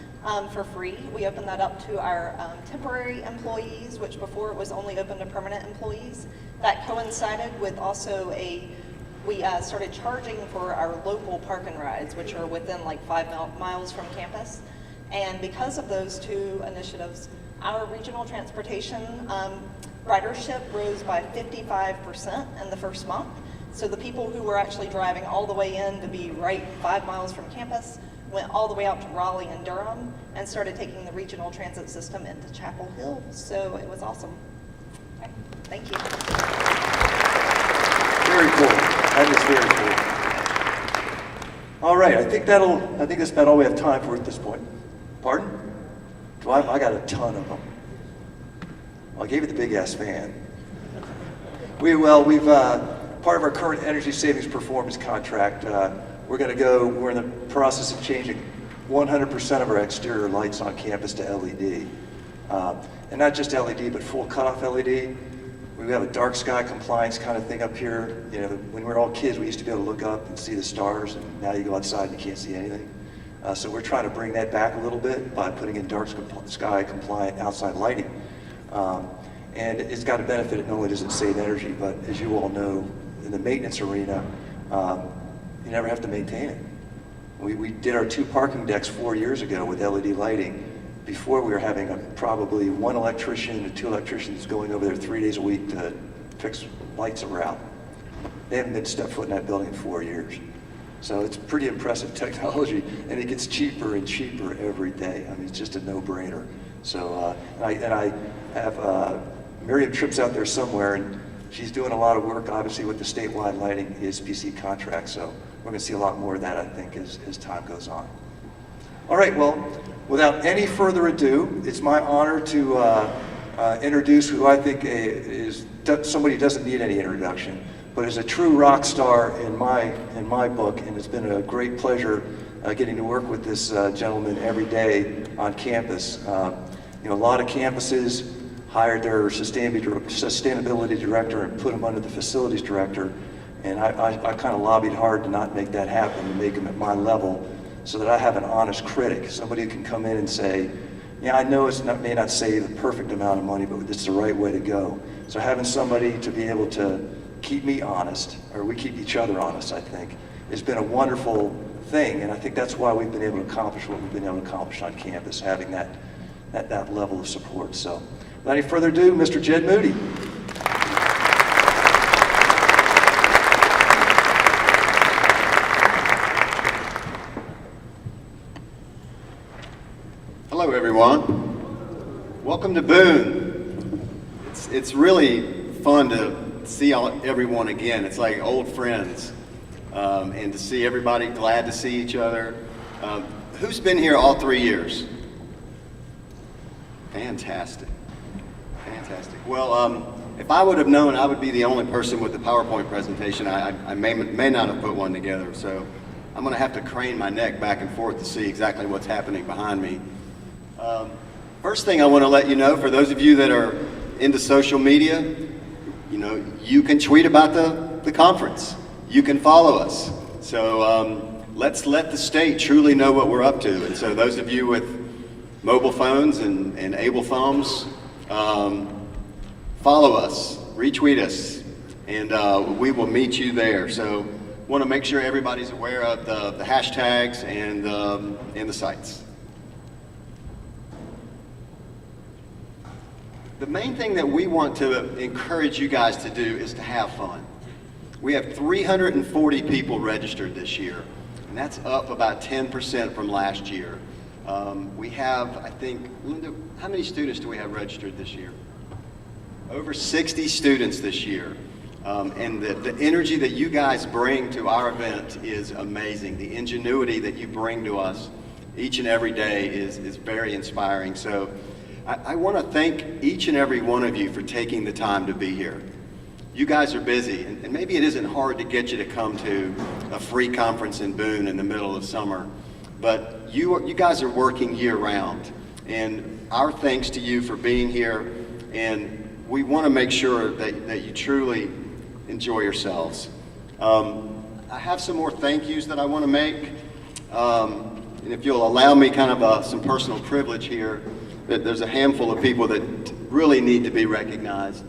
for free. We opened that up to our temporary employees, which before it was only open to permanent employees. That coincided with also we started charging for our local park and rides, which are within like 5 miles from campus. And because of those two initiatives, our regional transportation ridership rose by 55% in the first month. So the people who were actually driving all the way in to be right 5 miles from campus went all the way out to Raleigh and Durham and started taking the regional transit system into Chapel Hill. So it was awesome. Okay. Thank you. Very cool. That is very cool. All right, I think that's about all we have time for at this point. Pardon? I got a ton of them. I gave you the big ass fan. We've part of our current energy savings performance contract. We're in the process of changing 100% of our exterior lights on campus to LED, and not just LED, but full cutoff LED. We have a dark sky compliance kind of thing up here. You know, when we were all kids, we used to be able to look up and see the stars, and now you go outside and you can't see anything. So we're trying to bring that back a little bit by putting in dark sky compliant outside lighting. And it's got a benefit. It not only does it save energy, but as you all know, in the maintenance arena, you never have to maintain it. We did our 2 parking decks 4 years ago with LED lighting. Before, we were having probably 1 electrician or 2 electricians going over there 3 days a week to fix lights that were out. They haven't been stepped foot in that building in 4 years. So it's pretty impressive technology, and it gets cheaper and cheaper every day. I mean, it's just a no-brainer. So, and I have Miriam Tripp's out there somewhere, and she's doing a lot of work, obviously, with the statewide lighting ESPC contract. So we're going to see a lot more of that, I think, as time goes on. All right, well, without any further ado, it's my honor to introduce who I think is somebody who doesn't need any introduction, but is a true rock star in my book, and it's been a great pleasure getting to work with this gentleman every day on campus. You know, a lot of campuses hired their sustainability director and put him under the facilities director, and I kind of lobbied hard to not make that happen, to make him at my level, so that I have an honest critic, somebody who can come in and say, yeah, I know it may not save the perfect amount of money, but it's the right way to go. So having somebody to be able to keep me honest, or we keep each other honest, I think, has been a wonderful thing, and I think that's why we've been able to accomplish what we've been able to accomplish on campus, having that level of support. So without any further ado, Mr. Jed Moody. Hello, everyone. Welcome to Boone. It's really fun to see everyone again. It's like old friends, and to see everybody, glad to see each other. Who's been here all 3 years? Fantastic. Fantastic. Well, if I would have known I would be the only person with the PowerPoint presentation, I may not have put one together. So I'm going to have to crane my neck back and forth to see exactly what's happening behind me. First thing I want to let you know, for those of you that are into social media, you know, you can tweet about the conference. You can follow us. So let's let the state truly know what we're up to. And so those of you with mobile phones and able thumbs, follow us, retweet us, and we will meet you there. So want to make sure everybody's aware of the hashtags and the sites. The main thing that we want to encourage you guys to do is to have fun. We have 340 people registered this year, and that's up about 10% from last year. We have, I think, Linda, how many students do we have registered this year? Over 60 students this year. And the energy that you guys bring to our event is amazing. The ingenuity that you bring to us each and every day is very inspiring. So I want to thank each and every one of you for taking the time to be here. You guys are busy, and maybe it isn't hard to get you to come to a free conference in Boone in the middle of summer, but you guys are working year-round, and our thanks to you for being here, and we want to make sure that you truly enjoy yourselves. I have some more thank yous that I want to make, and if you'll allow me kind of some personal privilege here, that there's a handful of people that really need to be recognized.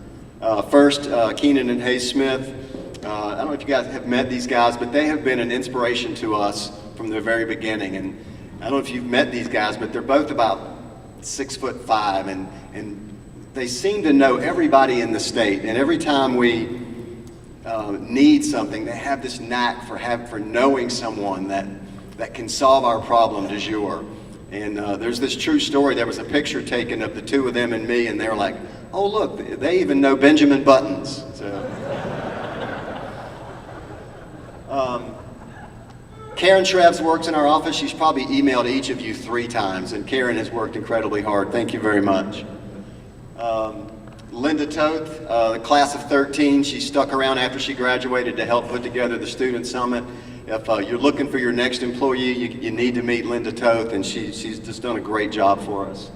First, Keenan and Hayes Smith. I don't know if you guys have met these guys, but they have been an inspiration to us from the very beginning. And I don't know if you've met these guys, but they're both about 6'5", and they seem to know everybody in the state. And every time we need something, they have this knack for knowing someone that can solve our problem du jour. And there's this true story. There was a picture taken of the two of them and me, and they're like, "Oh, look, they even know Benjamin Buttons." So, Karen Shrevs works in our office. She's probably emailed each of you 3 times, and Karen has worked incredibly hard. Thank you very much. Linda Toth, the class of 13, she stuck around after she graduated to help put together the Student Summit. If you're looking for your next employee, you need to meet Linda Toth, and she's just done a great job for us.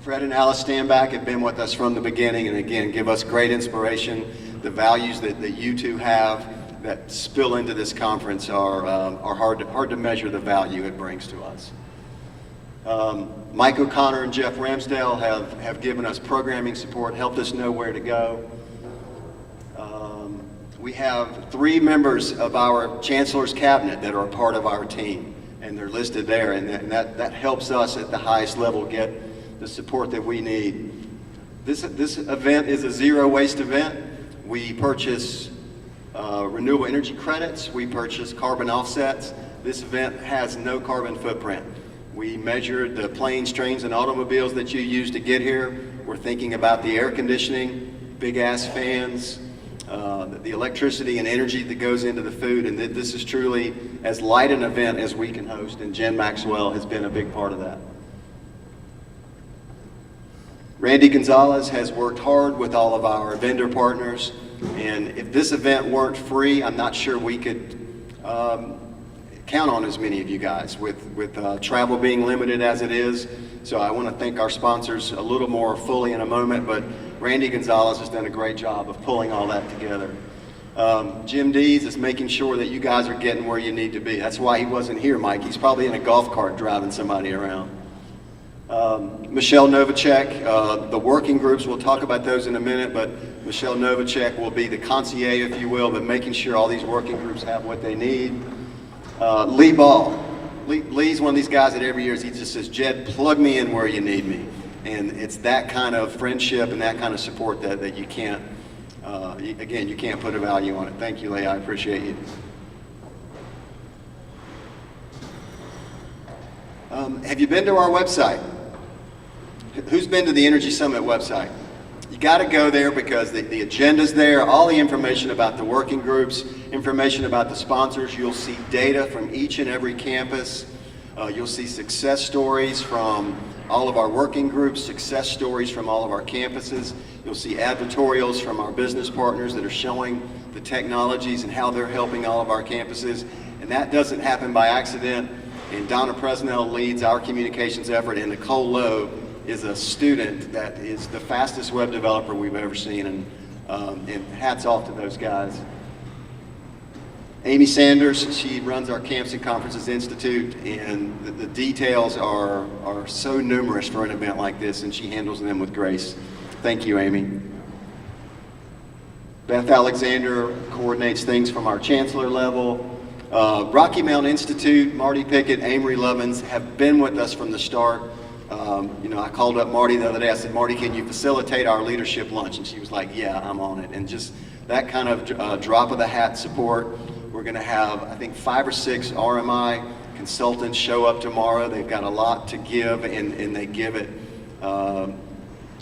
Fred and Alice Standback have been with us from the beginning, and again, give us great inspiration. The values that you two have that spill into this conference are hard to measure the value it brings to us. Mike O'Connor and Jeff Ramsdale have given us programming support, helped us know where to go. We have 3 members of our Chancellor's Cabinet that are a part of our team, and they're listed there, and that helps us at the highest level get the support that we need. This event is a zero waste event. We purchase renewable energy credits, we purchase carbon offsets. This event has no carbon footprint. We measured the planes, trains, and automobiles that you use to get here. We're thinking about the air conditioning, big ass fans, the electricity and energy that goes into the food, and this is truly as light an event as we can host, and Jen Maxwell has been a big part of that. Randy Gonzalez has worked hard with all of our vendor partners, and if this event weren't free, I'm not sure we could count on as many of you guys with travel being limited as it is. So I want to thank our sponsors a little more fully in a moment, but Randy Gonzalez has done a great job of pulling all that together. Jim Dees is making sure that you guys are getting where you need to be. That's why he wasn't here, Mike. He's probably in a golf cart driving somebody around. Michelle Novacek, the working groups, we'll talk about those in a minute, but Michelle Novacek will be the concierge, if you will, but making sure all these working groups have what they need. Lee Ball. Lee's one of these guys that every year he just says, "Jed, plug me in where you need me." And it's that kind of friendship and that kind of support that you can't, again, you can't put a value on it. Thank you, Lee. I appreciate you. Have you been to our website? Who's been to the Energy Summit website? You got to go there because the agenda's there, all the information about the working groups, information about the sponsors. You'll see data from each and every campus. You'll see success stories from all of our working groups, success stories from all of our campuses. You'll see advertorials from our business partners that are showing the technologies and how they're helping all of our campuses. And that doesn't happen by accident. And Donna Presnell leads our communications effort, and Nicole Lowe is a student that is the fastest web developer we've ever seen, and hats off to those guys. Amy Sanders, she runs our Camps and Conferences Institute, and the details are so numerous for an event like this, and she handles them with grace. Thank you, Amy. Beth Alexander coordinates things from our chancellor level. Rocky Mountain Institute, Marty Pickett, Amory Lovins have been with us from the start. I called up Marty the other day. I said, Marty, can you facilitate our leadership lunch? And she was like, yeah, I'm on it. And just that kind of drop of the hat support. We're going to have, I think, 5 or 6 RMI consultants show up tomorrow. They've got a lot to give, and they give it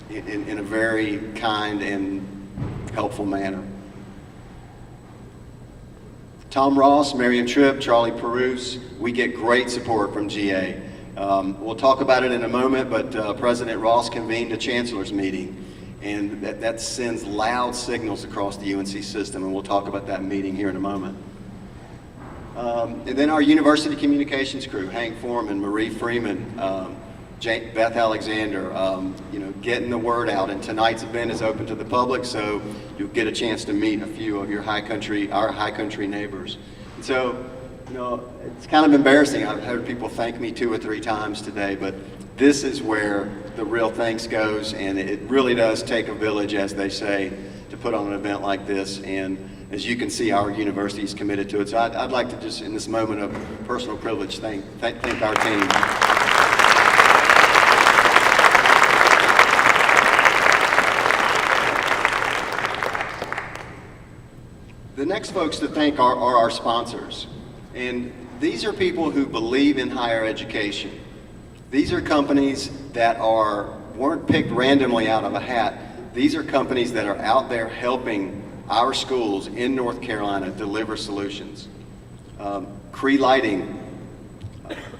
in a very kind and helpful manner. Tom Ross, Marion Tripp, Charlie Perouse, we get great support from GA. We'll talk about it in a moment, but President Ross convened a chancellor's meeting, and that sends loud signals across the UNC system, and we'll talk about that meeting here in a moment. And then our university communications crew, Hank Foreman, Marie Freeman, Beth Alexander, getting the word out. And tonight's event is open to the public, so you'll get a chance to meet a few of our high country neighbors. And so, it's kind of embarrassing. I've heard people thank me 2 or 3 times today, but this is where the real thanks goes, and it really does take a village, as they say, to put on an event like this. And as you can see, our university is committed to it. So I'd like to just, in this moment of personal privilege, thank our team. The next folks to thank are our sponsors. And these are people who believe in higher education. These are companies that weren't picked randomly out of a hat. These are companies that are out there helping our schools in North Carolina deliver solutions. Cree Lighting,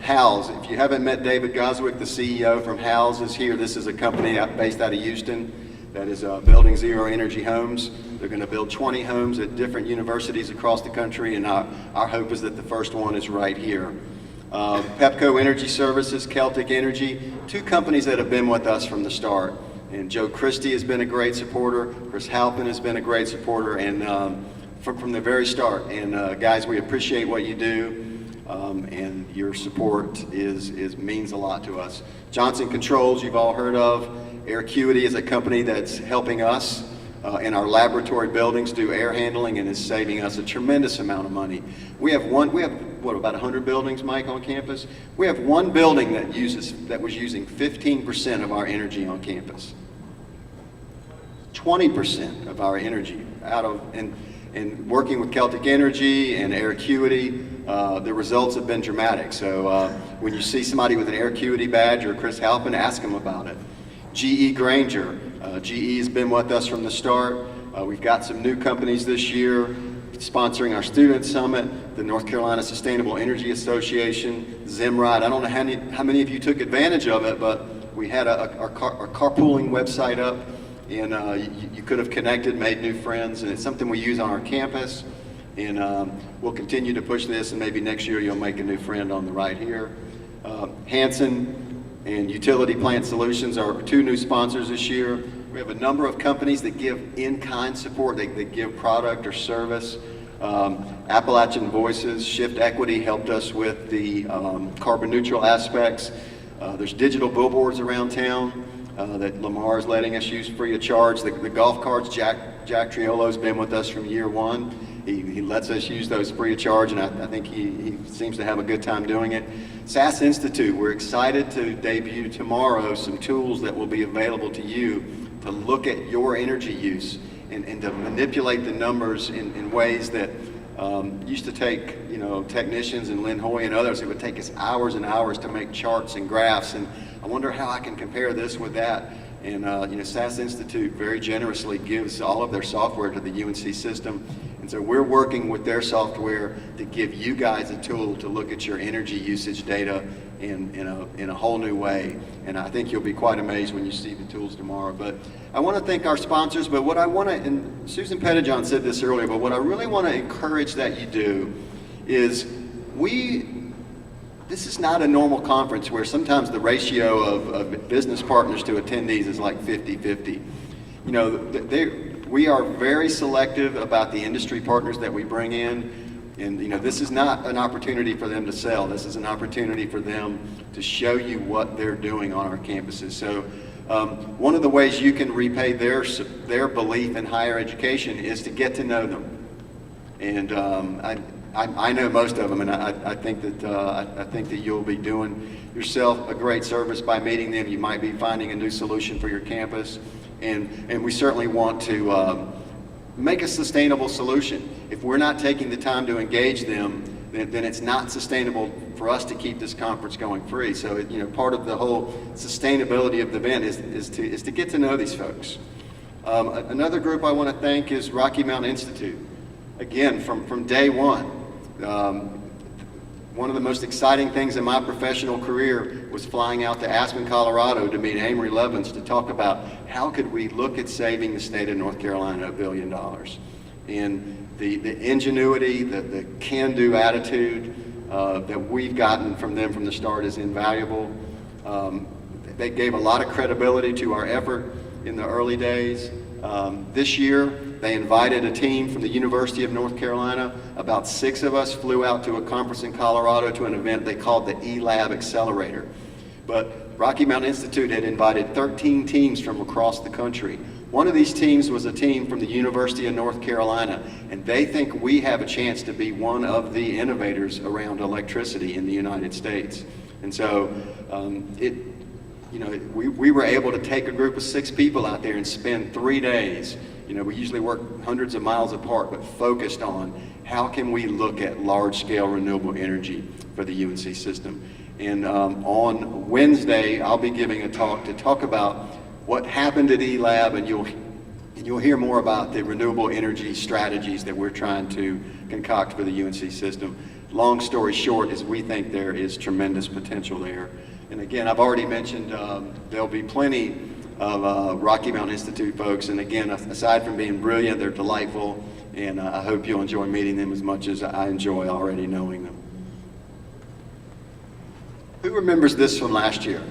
Howes. If you haven't met David Goswick, the CEO from Howes, is here. This is a company based out of Houston that is building zero energy homes. They're going to build 20 homes at different universities across the country, and our hope is that the first one is right here. Pepco Energy Services, Celtic Energy, 2 companies that have been with us from the start. And Joe Christie has been a great supporter. Chris Halpin has been a great supporter, and from the very start. And guys, we appreciate what you do, and your support means a lot to us. Johnson Controls, you've all heard of. Aircuity is a company that's helping us in our laboratory buildings do air handling and is saving us a tremendous amount of money. We have about 100 buildings, Mike, on campus? We have one building that was using 15% of our energy on campus. 20% of our energy and working with Celtic Energy and Aircuity, the results have been dramatic. So when you see somebody with an Aircuity badge or Chris Halpin, ask them about it. GE Granger, GE has been with us from the start. We've got some new companies this year sponsoring our Student Summit, the North Carolina Sustainable Energy Association, Zimride. I don't know how many of you took advantage of it, but we had our carpooling website up, and you could have connected, made new friends, and it's something we use on our campus. And we'll continue to push this, and maybe next year you'll make a new friend on the right here. Hanson and Utility Plant Solutions are 2 new sponsors this year. We have a number of companies that give in-kind support. They give product or service. Appalachian Voices, Shift Equity helped us with the carbon neutral aspects. There's digital billboards around town that Lamar is letting us use free of charge. The golf carts, Jack Triolo's been with us from year 1. He lets us use those free of charge, and I think he seems to have a good time doing it. SAS Institute, we're excited to debut tomorrow some tools that will be available to you to look at your energy use and to manipulate the numbers in ways that used to take technicians and Lynn Hoy and others. It would take us hours and hours to make charts and graphs, and I wonder how I can compare this with that. And SAS Institute very generously gives all of their software to the UNC system. And so we're working with their software to give you guys a tool to look at your energy usage data in a whole new way. And I think you'll be quite amazed when you see the tools tomorrow. But I want to thank our sponsors, but what I want to, and Susan Pettijohn said this earlier, but what I really want to encourage that you do is this is not a normal conference where sometimes the ratio of business partners to attendees is like 50-50. You know, we are very selective about the industry partners that we bring in. And you know, this is not an opportunity for them to sell. This is an opportunity for them to show you what they're doing on our campuses. So one of the ways you can repay their belief in higher education is to get to know them. And I know most of them, and I think that you'll be doing yourself a great service by meeting them. You might be finding a new solution for your campus, and we certainly want to make a sustainable solution. If we're not taking the time to engage them, then it's not sustainable for us to keep this conference going free. So you know, part of the whole sustainability of the event is to get to know these folks. Another group I want to thank is Rocky Mountain Institute. Again, from day one, one of the most exciting things in my professional career was flying out to Aspen, Colorado to meet Amory Levins to talk about how could we look at saving the state of North Carolina $1 billion. And the ingenuity, the can-do attitude that we've gotten from them from the start is invaluable. They gave a lot of credibility to our effort in the early days. This year, they invited a team from the University of North Carolina. About 6 of us flew out to a conference in Colorado to an event they called the eLab Accelerator. But Rocky Mountain Institute had invited 13 teams from across the country. One of these teams was a team from the University of North Carolina, and they think we have a chance to be one of the innovators around electricity in the United States. And so we were able to take a group of 6 people out there and spend 3 days. You know, we usually work hundreds of miles apart, but focused on how can we look at large-scale renewable energy for the UNC system. And on Wednesday, I'll be giving a talk to talk about what happened at eLab, and you'll hear more about the renewable energy strategies that we're trying to concoct for the UNC system. Long story short is we think there is tremendous potential there. And again, I've already mentioned there'll be plenty of Rocky Mountain Institute folks, and again, aside from being brilliant, they're delightful, and I hope you'll enjoy meeting them as much as I enjoy already knowing them. Who remembers this from last year?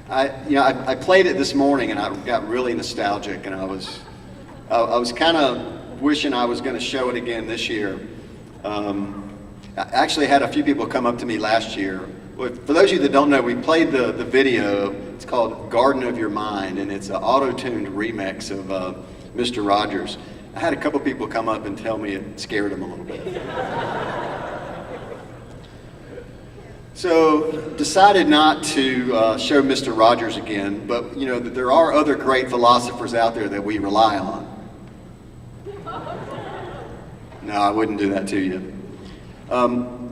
I played it this morning, and I got really nostalgic, and I was kind of wishing I was going to show it again this year. I actually had a few people come up to me last year. For those of you that don't know, we played the video. It's called Garden of Your Mind, and it's an auto-tuned remix of Mr. Rogers. I had a couple people come up and tell me it scared them a little bit. So decided not to show Mr. Rogers again, but you know, there are other great philosophers out there that we rely on. No, I wouldn't do that to you.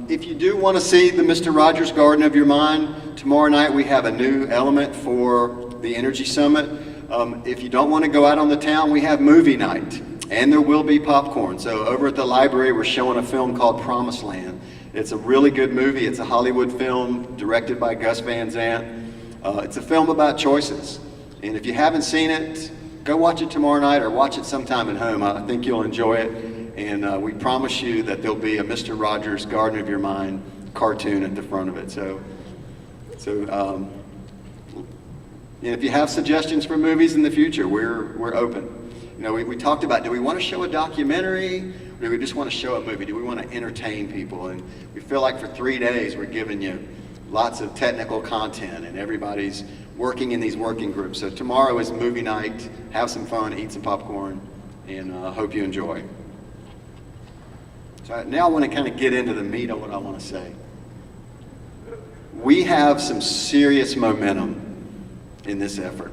If you do want to see the Mr. Rogers Garden of Your Mind, tomorrow night we have a new element for the Energy Summit. If you don't want to go out on the town, we have movie night, and there will be popcorn. So over at the library, we're showing a film called Promised Land. It's a really good movie. It's a Hollywood film directed by Gus Van Sant. It's a film about choices. And if you haven't seen it, go watch it tomorrow night or watch it sometime at home. I think you'll enjoy it. And we promise you that there'll be a Mr. Rogers Garden of Your Mind cartoon at the front of it. So if you have suggestions for movies in the future, we're open. You know, we talked about, do we want to show a documentary? Or do we just want to show a movie? Do we want to entertain people? And we feel like for 3 days we're giving you lots of technical content, and everybody's working in these working groups. So tomorrow is movie night. Have some fun, eat some popcorn, and hope you enjoy. So now I want to kind of get into the meat of what I want to say. We have some serious momentum in this effort.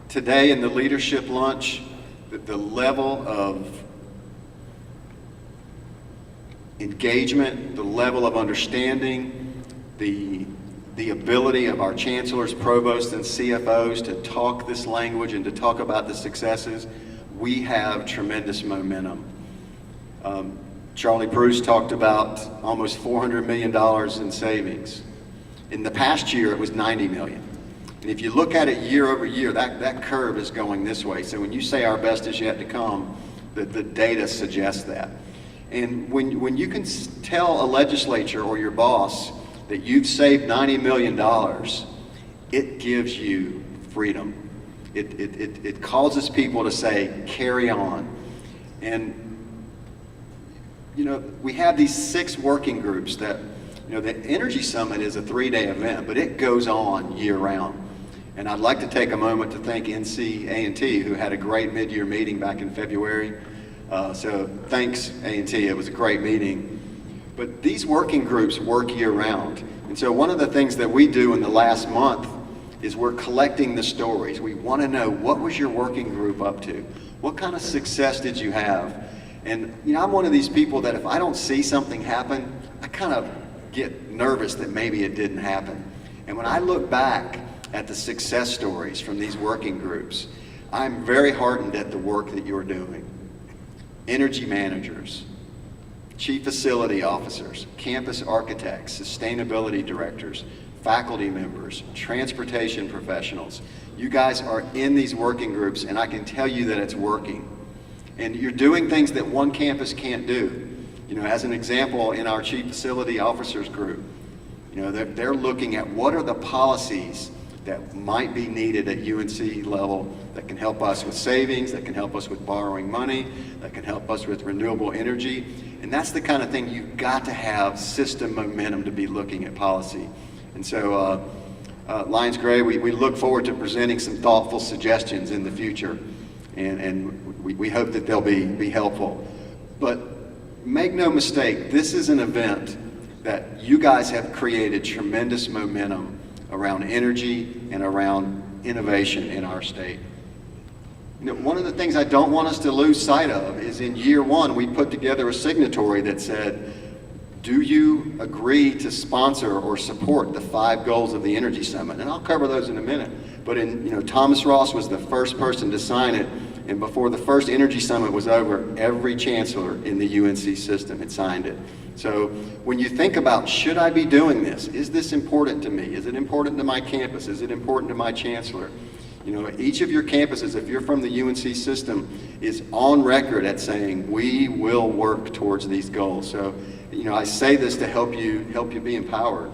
Today in the leadership lunch, the level of engagement, the level of understanding, the ability of our chancellors, provosts, and CFOs to talk this language and to talk about the successes, we have tremendous momentum. Charlie Bruce talked about almost $400 million in savings. In the past year, it was $90 million. And if you look at it year over year, that curve is going this way. So when you say our best is yet to come, the data suggests that. And when you can tell a legislature or your boss that you've saved $90 million, it gives you freedom. It causes people to say, carry on. And you know, we have these 6 working groups that, you know, the Energy Summit is a 3-day event, but it goes on year round. And I'd like to take a moment to thank NC-A&T, who had a great mid-year meeting back in February. So thanks, A&T, it was a great meeting. But these working groups work year round. And so one of the things that we do in the last month is we're collecting the stories. We want to know, what was your working group up to? What kind of success did you have? And you know, I'm one of these people that if I don't see something happen, I kind of get nervous that maybe it didn't happen. And when I look back at the success stories from these working groups, I'm very heartened at the work that you're doing. Energy managers, chief facility officers, campus architects, sustainability directors, faculty members, transportation professionals. You guys are in these working groups, and I can tell you that it's working. And you're doing things that one campus can't do. You know, as an example, in our chief facility officers group, you know, they're looking at what are the policies that might be needed at UNC level that can help us with savings, that can help us with borrowing money, that can help us with renewable energy. And that's the kind of thing you've got to have system momentum to be looking at policy. And so, Lyons Gray, we look forward to presenting some thoughtful suggestions in the future. And we hope that they'll be helpful. But make no mistake, this is an event that you guys have created tremendous momentum around energy and around innovation in our state. You know, one of the things I don't want us to lose sight of is in year 1, we put together a signatory that said, do you agree to sponsor or support the 5 goals of the Energy Summit? And I'll cover those in a minute. But Thomas Ross was the first person to sign it. And before the first Energy Summit was over, every chancellor in the UNC system had signed it. So when you think about, should I be doing this? Is this important to me? Is it important to my campus? Is it important to my chancellor? You know, each of your campuses, if you're from the UNC system, is on record at saying, we will work towards these goals. So, you know, I say this to help you be empowered.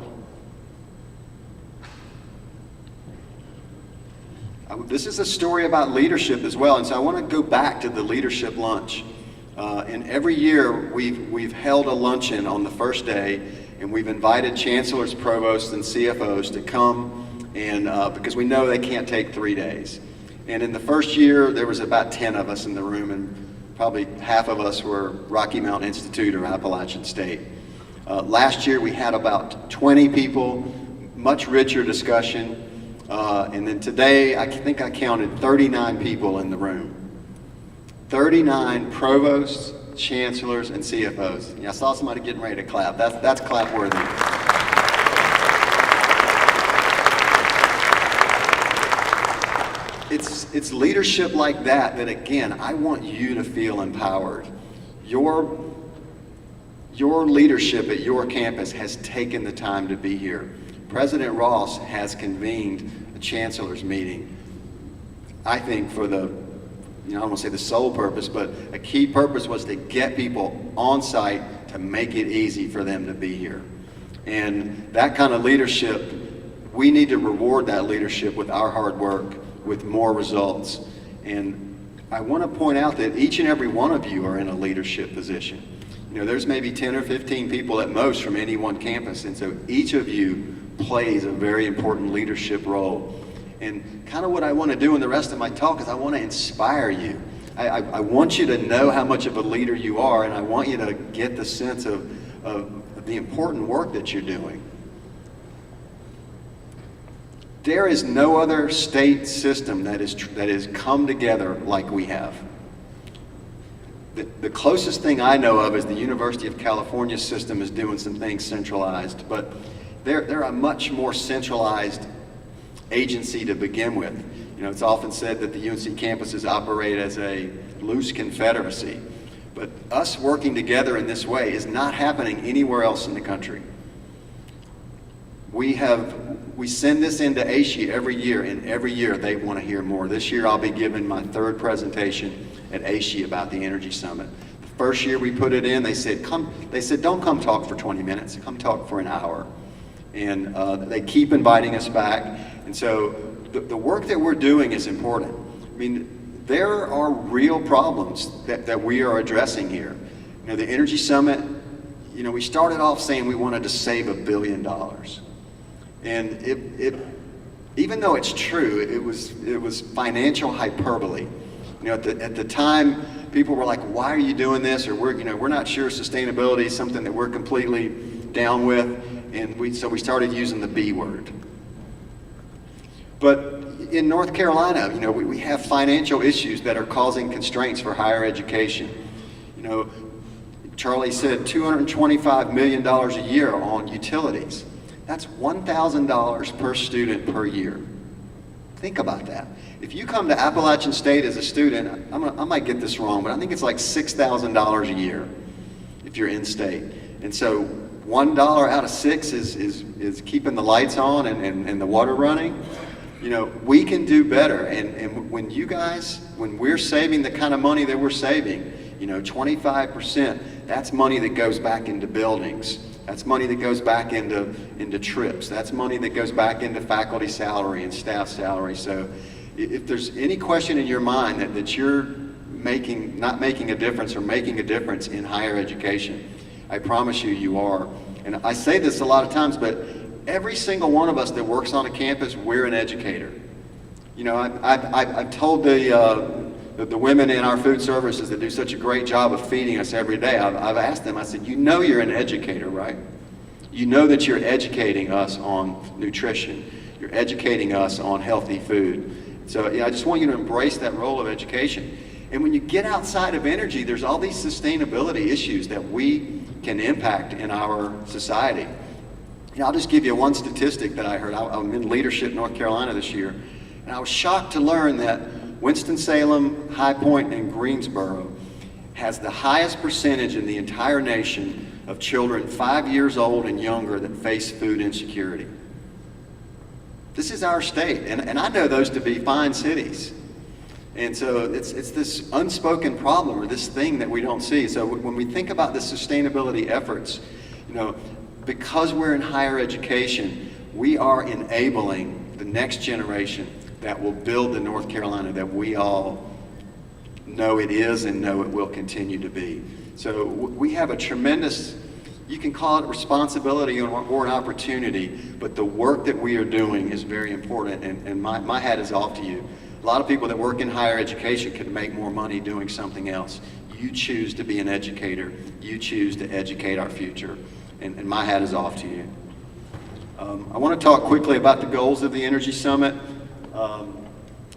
This is a story about leadership as well, and so I want to go back to the leadership lunch. And every year we've held a luncheon on the first day, and we've invited chancellors, provosts, and CFOs to come, and because we know they can't take 3 days. And in the first year, there was about 10 of us in the room, and probably half of us were Rocky Mountain Institute or Appalachian State. Last year we had about 20 people, much richer discussion. And then today, I think I counted 39 people in the room. 39 provosts, chancellors, and CFOs. Yeah, I saw somebody getting ready to clap. That's clap worthy. It's leadership like that again, I want you to feel empowered. Your leadership at your campus has taken the time to be here. President Ross has convened a chancellor's meeting, I think for the, I don't want to say the sole purpose, but a key purpose was to get people on site to make it easy for them to be here. And that kind of leadership, we need to reward that leadership with our hard work, with more results. And I want to point out that each and every one of you are in a leadership position. You know, there's maybe 10 or 15 people at most from any one campus, and so each of you plays a very important leadership role. And kind of what I want to do in the rest of my talk is I want to inspire you. I want you to know how much of a leader you are, and I want you to get the sense of the important work that you're doing. There is no other state system that has come together like we have. The closest thing I know of is the University of California system is doing some things centralized, but they're a much more centralized agency to begin with. You know, it's often said that the UNC campuses operate as a loose confederacy. But us working together in this way is not happening anywhere else in the country. We send this into ASHE every year, and every year they want to hear more. This year I'll be giving my third presentation at ASHE about the Energy Summit. The first year we put it in, they said, don't come talk for 20 minutes, come talk for an hour. And they keep inviting us back. And so the work that we're doing is important. I mean, there are real problems that we are addressing here. You know, the Energy Summit, you know, we started off saying we wanted to save $1 billion. And even though it's true, it was financial hyperbole. You know, at the time, people were like, why are you doing this? Or we're not sure sustainability is something that we're completely down with. And so we started using the B word. But in North Carolina, you know, we have financial issues that are causing constraints for higher education. You know, Charlie said $225 million a year on utilities. That's $1,000 per student per year. Think about that. If you come to Appalachian State as a student, I might get this wrong, but I think it's like $6,000 a year if you're in state. And so $1 out of 6 is keeping the lights on and the water running. You know, we can do better. And when we're saving the kind of money that we're saving, you know, 25%, that's money that goes back into buildings. That's money that goes back into trips. That's money that goes back into faculty salary and staff salary. So if there's any question in your mind that you're not making a difference or making a difference in higher education, I promise you are. And I say this a lot of times, but every single one of us that works on a campus, we're an educator. You know, I've told the women in our food services that do such a great job of feeding us every day, I've asked them, I said, you know you're an educator, right? You know that you're educating us on nutrition. You're educating us on healthy food. So I just want you to embrace that role of education. And when you get outside of energy, there's all these sustainability issues that we can impact in our society. You know, I'll just give you one statistic that I heard. I'm in leadership in North Carolina this year, and I was shocked to learn that Winston-Salem, High Point, and Greensboro has the highest percentage in the entire nation of children 5 years old and younger that face food insecurity. This is our state, and I know those to be fine cities. And so it's this unspoken problem or this thing that we don't see. So when we think about the sustainability efforts, you know, because we're in higher education, we are enabling the next generation that will build the North Carolina that we all know it is and know it will continue to be. So we have a tremendous, you can call it responsibility or an opportunity, but the work that we are doing is very important, and my hat is off to you. A lot of people that work in higher education could make more money doing something else. You choose to be an educator. You choose to educate our future, and my hat is off to you. I want to talk quickly about the goals of the Energy Summit.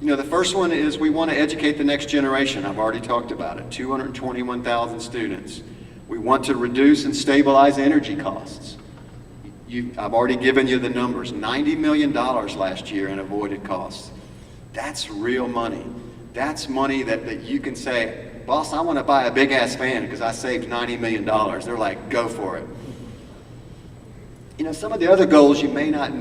You know, the first one is we want to educate the next generation. I've already talked about it, 221,000 students. We want to reduce and stabilize energy costs. I've already given you the numbers, $90 million last year in avoided costs. That's real money. That's money that you can say, boss, I want to buy a big ass fan because I saved $90 million. They're like, go for it. You know, some of the other goals you may not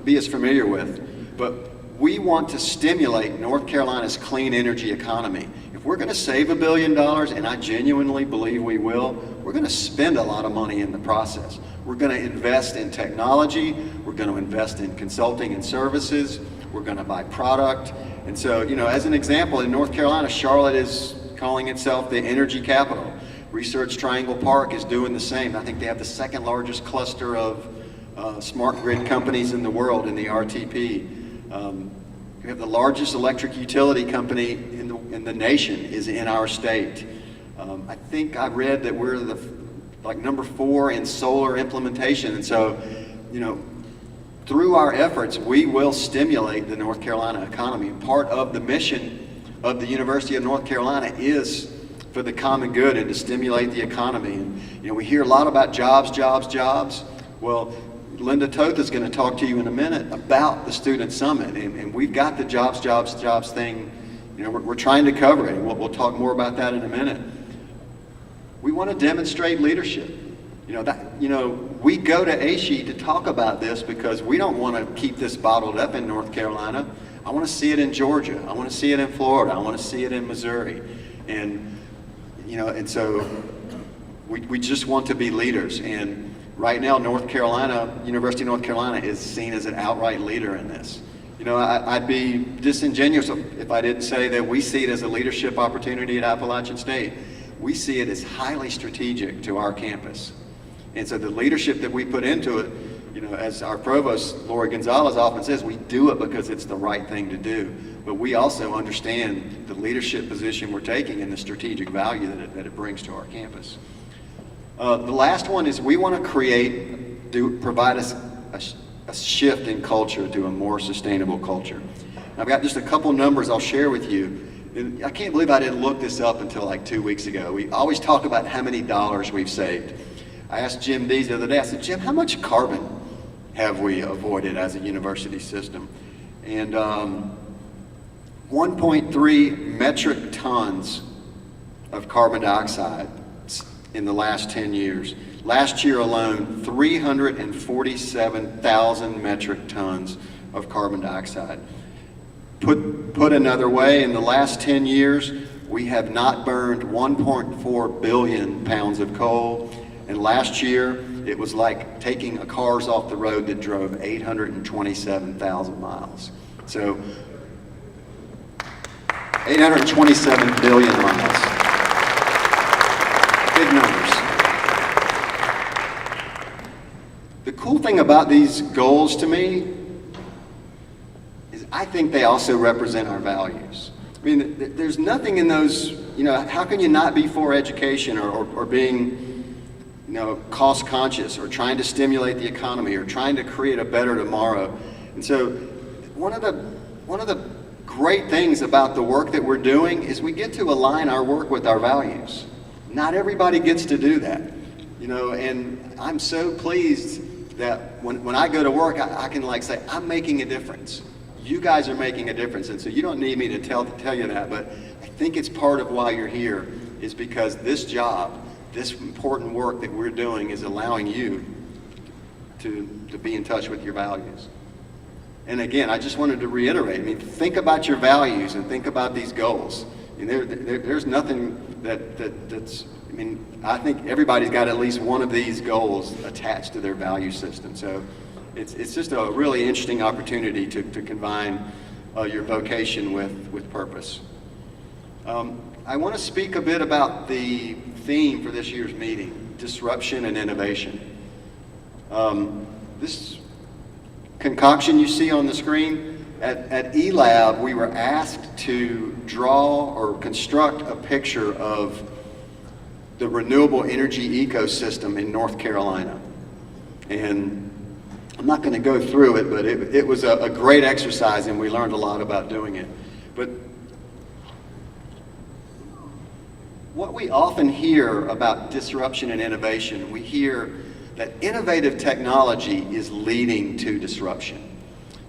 be as familiar with, but we want to stimulate North Carolina's clean energy economy. If we're going to save $1 billion, and I genuinely believe we will, we're going to spend a lot of money in the process. We're going to invest in technology. We're going to invest in consulting and services. We're going to buy product. And so, you know, as an example, in North Carolina, Charlotte is calling itself the energy capital. Research Triangle Park is doing the same. I think they have the second largest cluster of smart grid companies in the world in the RTP. We have the largest electric utility company in the nation is in our state. I think I read that we're number 4 in solar implementation. And so, you know, through our efforts, we will stimulate the North Carolina economy. And part of the mission of the University of North Carolina is for the common good and to stimulate the economy. And, you know, we hear a lot about jobs, jobs, jobs. Well, Linda Toth is going to talk to you in a minute about the Student Summit, and we've got the jobs, jobs, jobs thing. You know, we're trying to cover it. We'll talk more about that in a minute. We want to demonstrate leadership. We go to ASHE to talk about this because we don't want to keep this bottled up in North Carolina. I want to see it in Georgia. I want to see it in Florida. I want to see it in Missouri. And so we just want to be leaders. And right now, University of North Carolina is seen as an outright leader in this. I'd be disingenuous if I didn't say that we see it as a leadership opportunity at Appalachian State. We see it as highly strategic to our campus. And so the leadership that we put into it, as our provost, Lori Gonzalez, often says, we do it because it's the right thing to do. But we also understand the leadership position we're taking and the strategic value that it brings to our campus. The last one is we want to provide us a shift in culture to a more sustainable culture. I've got just a couple numbers I'll share with you. And I can't believe I didn't look this up until like 2 weeks ago. We always talk about how many dollars we've saved. I asked Jim Dees the other day, I said, Jim, how much carbon have we avoided as a university system? And 1.3 metric tons of carbon dioxide in the last 10 years. Last year alone, 347,000 metric tons of carbon dioxide. Put another way, in the last 10 years, we have not burned 1.4 billion pounds of coal. And last year, it was like taking cars off the road that drove 827,000 miles. So, 827 billion miles. Big numbers. The cool thing about these goals to me is I think they also represent our values. I mean, there's nothing in those, how can you not be for education or being, cost conscious or trying to stimulate the economy or trying to create a better tomorrow? And so one of the great things about the work that we're doing is we get to align our work with our values. Not everybody gets to do that, and I'm so pleased that when I go to work, I can say, I'm making a difference. You guys are making a difference. And so you don't need me to tell you that, but I think it's part of why you're here is because this job, this important work that we're doing is allowing you to be in touch with your values. And again, I just wanted to reiterate, think about your values and think about these goals. There's nothing that's, I think everybody's got at least one of these goals attached to their value system. So it's just a really interesting opportunity to combine your vocation with purpose. I want to speak a bit about the theme for this year's meeting, disruption and innovation. This concoction you see on the screen, at eLab we were asked to draw or construct a picture of the renewable energy ecosystem in North Carolina. And I'm not going to go through it, but it was a great exercise and we learned a lot about doing it. But what we often hear about disruption and innovation, we hear that innovative technology is leading to disruption.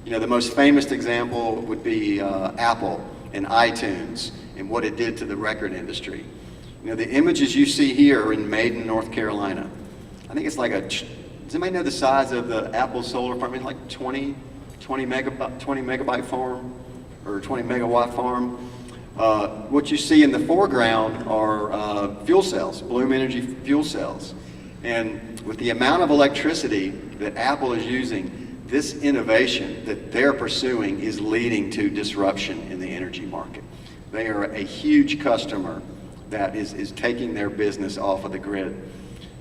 The most famous example would be Apple and iTunes and what it did to the record industry. The images you see here are in Maiden, North Carolina. I think it's like does anybody know the size of the Apple solar farm? It's like 20 megabyte farm or 20 megawatt farm. What you see in the foreground are fuel cells, Bloom Energy fuel cells. And with the amount of electricity that Apple is using, this innovation that they're pursuing is leading to disruption in the energy market. They are a huge customer that is taking their business off of the grid.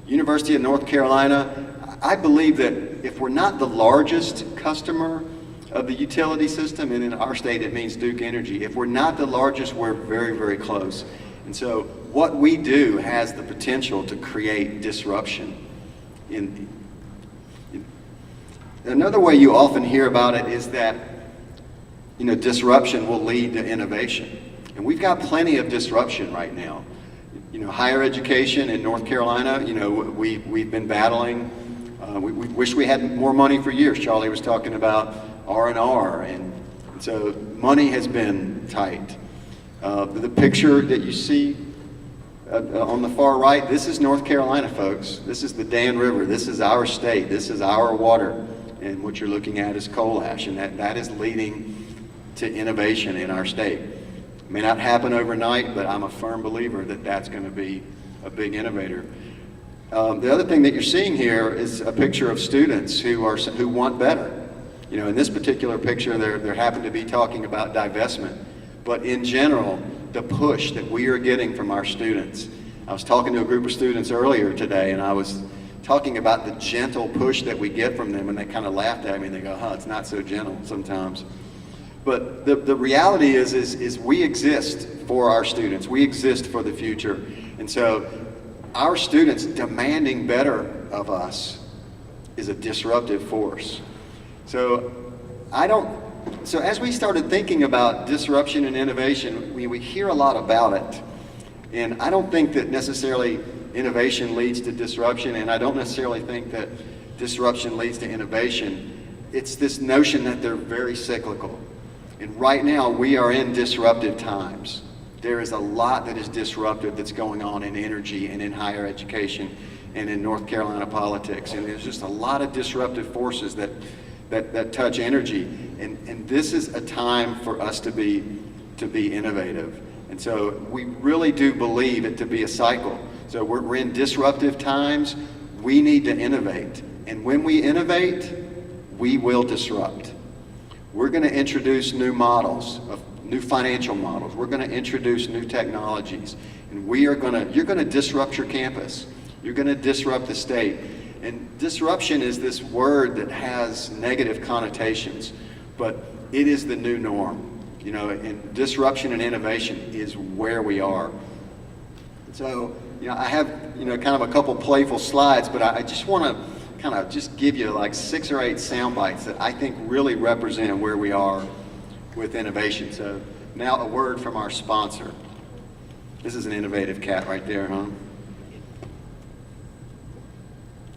University of North Carolina, I believe that if we're not the largest customer of the utility system, and in our state it means Duke Energy, if we're not the largest, we're very, very close. And so what we do has the potential to create disruption. Another way you often hear about it is that disruption will lead to innovation. And we've got plenty of disruption right now. Higher education in North Carolina, we've been battling. We wish we had more money for years. Charlie was talking about R&R, and so money has been tight. The picture that you see On the far right, this is North Carolina, folks. This is the Dan River. This is our state. This is our water. And what you're looking at is coal ash, and that is leading to innovation in our state. It may not happen overnight, but I'm a firm believer that that's going to be a big innovator. The other thing that you're seeing here is a picture of students who want better. You know, in this particular picture, they're happen to be talking about divestment, but in general, the push that we are getting from our students. I was talking to a group of students earlier today, and I was talking about the gentle push that we get from them, and they kind of laughed at me and they go, it's not so gentle sometimes. But the reality is we exist for our students. We exist for the future. And so our students demanding better of us is a disruptive force. So as we started thinking about disruption and innovation, we hear a lot about it. And I don't think that necessarily innovation leads to disruption, and I don't necessarily think that disruption leads to innovation. It's this notion that they're very cyclical. And right now we are in disruptive times. There is a lot that is disruptive that's going on in energy and in higher education and in North Carolina politics. And there's just a lot of disruptive forces that touch energy. And this is a time for us to be innovative. And so we really do believe it to be a cycle. So we're in disruptive times. We need to innovate. And when we innovate, we will disrupt. We're going to introduce new models, new financial models. We're going to introduce new technologies. And you're going to disrupt your campus. You're going to disrupt the state. And disruption is this word that has negative connotations, but it is the new norm. You know, and disruption and innovation is where we are. So, you know, I have, kind of a couple playful slides, but I just want to kind of just give you like 6 or 8 sound bites that I think really represent where we are with innovation. So now a word from our sponsor. This is an innovative cat right there, huh?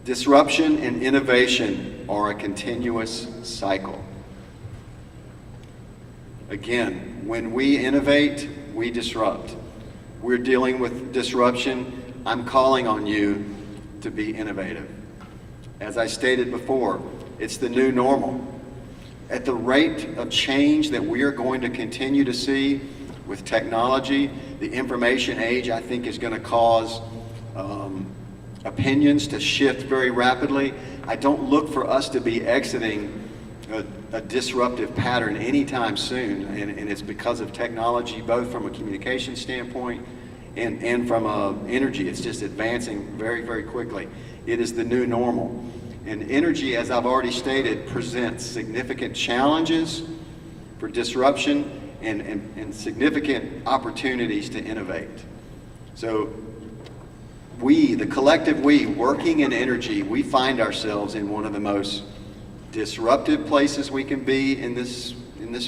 Disruption and innovation are a continuous cycle. Again, when we innovate, we disrupt. We're dealing with disruption. I'm calling on you to be innovative. As I stated before, it's the new normal. At the rate of change that we are going to continue to see with technology, the information age, I think, is going to cause opinions to shift very rapidly. I don't look for us to be exiting a disruptive pattern anytime soon, and it's because of technology, both from a communication standpoint and from energy. It's just advancing very, very quickly. It is the new normal. And energy, as I've already stated, presents significant challenges for disruption and significant opportunities to innovate. So we, the collective we, working in energy, we find ourselves in one of the most disruptive places we can be in this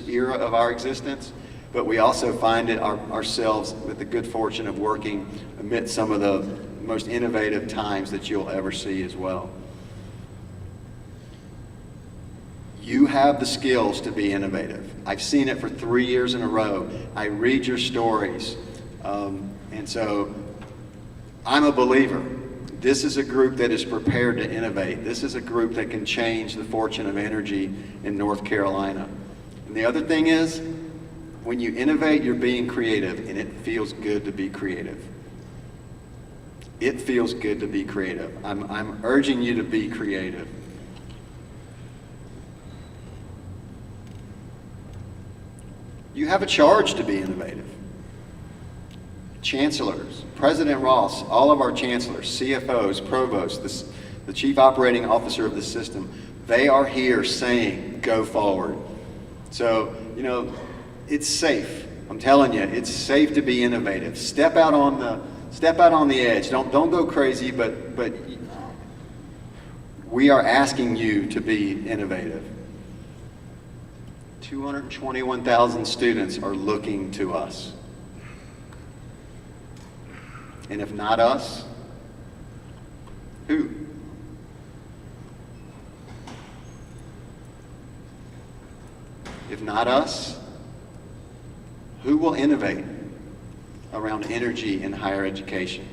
era of our existence, but we also find ourselves with the good fortune of working amidst some of the most innovative times that you'll ever see as well. You have the skills to be innovative. I've seen it for 3 years in a row. I read your stories. And so I'm a believer. This is a group that is prepared to innovate. This is a group that can change the fortune of energy in North Carolina. And the other thing is, when you innovate, you're being creative, and it feels good to be creative. It feels good to be creative. I'm urging you to be creative. You have a charge to be innovative. Chancellors, President Ross, all of our chancellors, CFOs, provosts, the chief operating officer of the system, they are here saying, go forward. So, it's safe. I'm telling you, it's safe to be innovative. Step out on the edge. Don't go crazy, but we are asking you to be innovative. 221,000 students are looking to us. And if not us, who? If not us, who will innovate? around energy in higher education.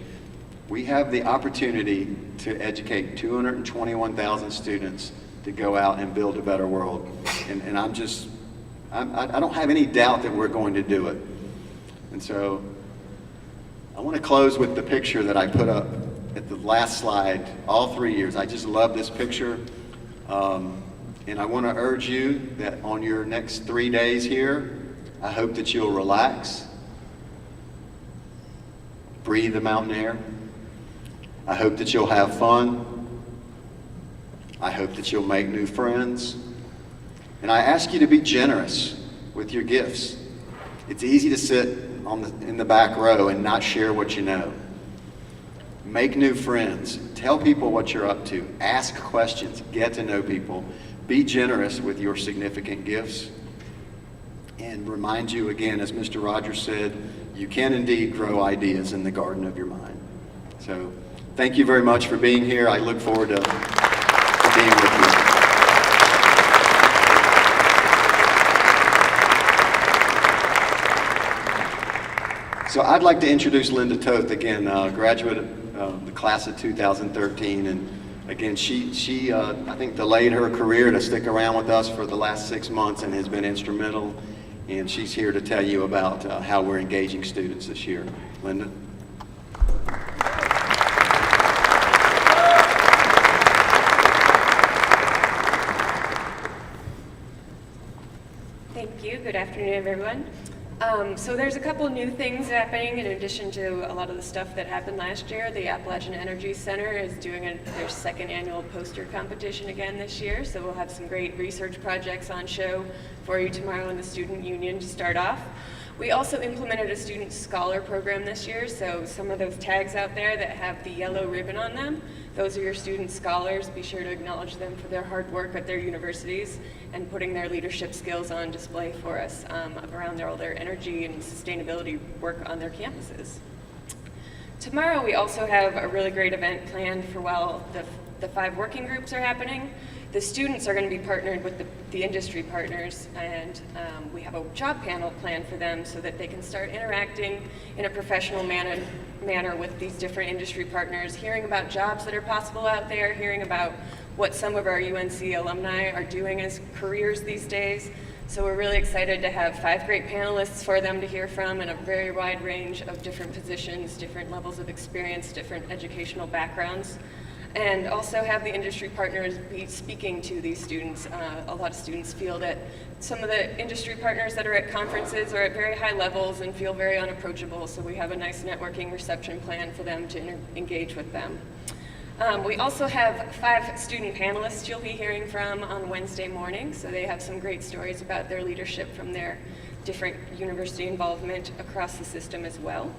We have the opportunity to educate 221,000 students to go out and build a better world. And I don't have any doubt that we're going to do it. And so I want to close with the picture that I put up at the last slide all 3 years. I just love this picture. And I want to urge you that on your next 3 days here, I hope that you'll relax, breathe the mountain air. I hope that you'll have fun. I hope that you'll make new friends. And I ask you to be generous with your gifts. It's easy to sit in the back row and not share what you know. Make new friends. Tell people what you're up to. Ask questions. Get to know people. Be generous with your significant gifts. And remind you again, as Mr. Rogers said, you can indeed grow ideas in the garden of your mind. So thank you very much for being here. I look forward to being with you. So I'd like to introduce Linda Toth again, graduate of the class of 2013. And again, she I think delayed her career to stick around with us for the last 6 months and has been instrumental. And she's here to tell you about how we're engaging students this year. Linda? Thank you. Good afternoon, everyone. So there's a couple new things happening in addition to a lot of the stuff that happened last year. The Appalachian Energy Center is doing their second annual poster competition again this year, so we'll have some great research projects on show for you tomorrow in the Student Union to start off. We also implemented a Student Scholar program this year, so some of those tags out there that have the yellow ribbon on them, those are your student scholars. Be sure to acknowledge them for their hard work at their universities and putting their leadership skills on display for us around all their energy and sustainability work on their campuses. Tomorrow we also have a really great event planned for while the 5 working groups are happening. The students are going to be partnered with the industry partners, and we have a job panel planned for them so that they can start interacting in a professional manner with these different industry partners, hearing about jobs that are possible out there, hearing about what some of our UNC alumni are doing as careers these days. So we're really excited to have 5 great panelists for them to hear from in a very wide range of different positions, different levels of experience, different educational backgrounds. And also have the industry partners be speaking to these students. A lot of students feel that some of the industry partners that are at conferences are at very high levels and feel very unapproachable, so we have a nice networking reception plan for them to engage with them. We also have 5 student panelists you'll be hearing from on Wednesday morning, so they have some great stories about their leadership from their different university involvement across the system as well.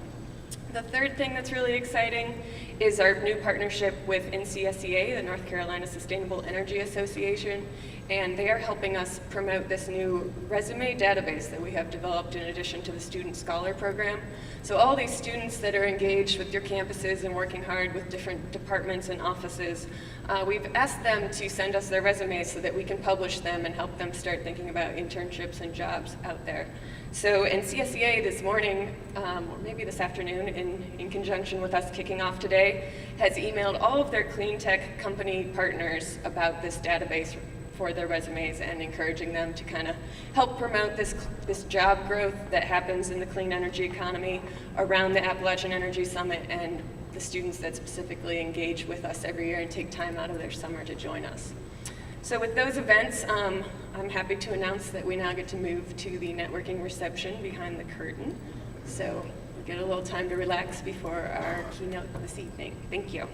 The third thing that's really exciting is our new partnership with NCSEA, the North Carolina Sustainable Energy Association, and they are helping us promote this new resume database that we have developed in addition to the Student Scholar program. So all these students that are engaged with your campuses and working hard with different departments and offices, we've asked them to send us their resumes so that we can publish them and help them start thinking about internships and jobs out there. So NCSEA this morning, or maybe this afternoon, in conjunction with us kicking off today, has emailed all of their clean tech company partners about this database for their resumes and encouraging them to kind of help promote this job growth that happens in the clean energy economy around the Appalachian Energy Summit and the students that specifically engage with us every year and take time out of their summer to join us. So with those events, I'm happy to announce that we now get to move to the networking reception behind the curtain. So we'll get a little time to relax before our keynote this evening. Thank you.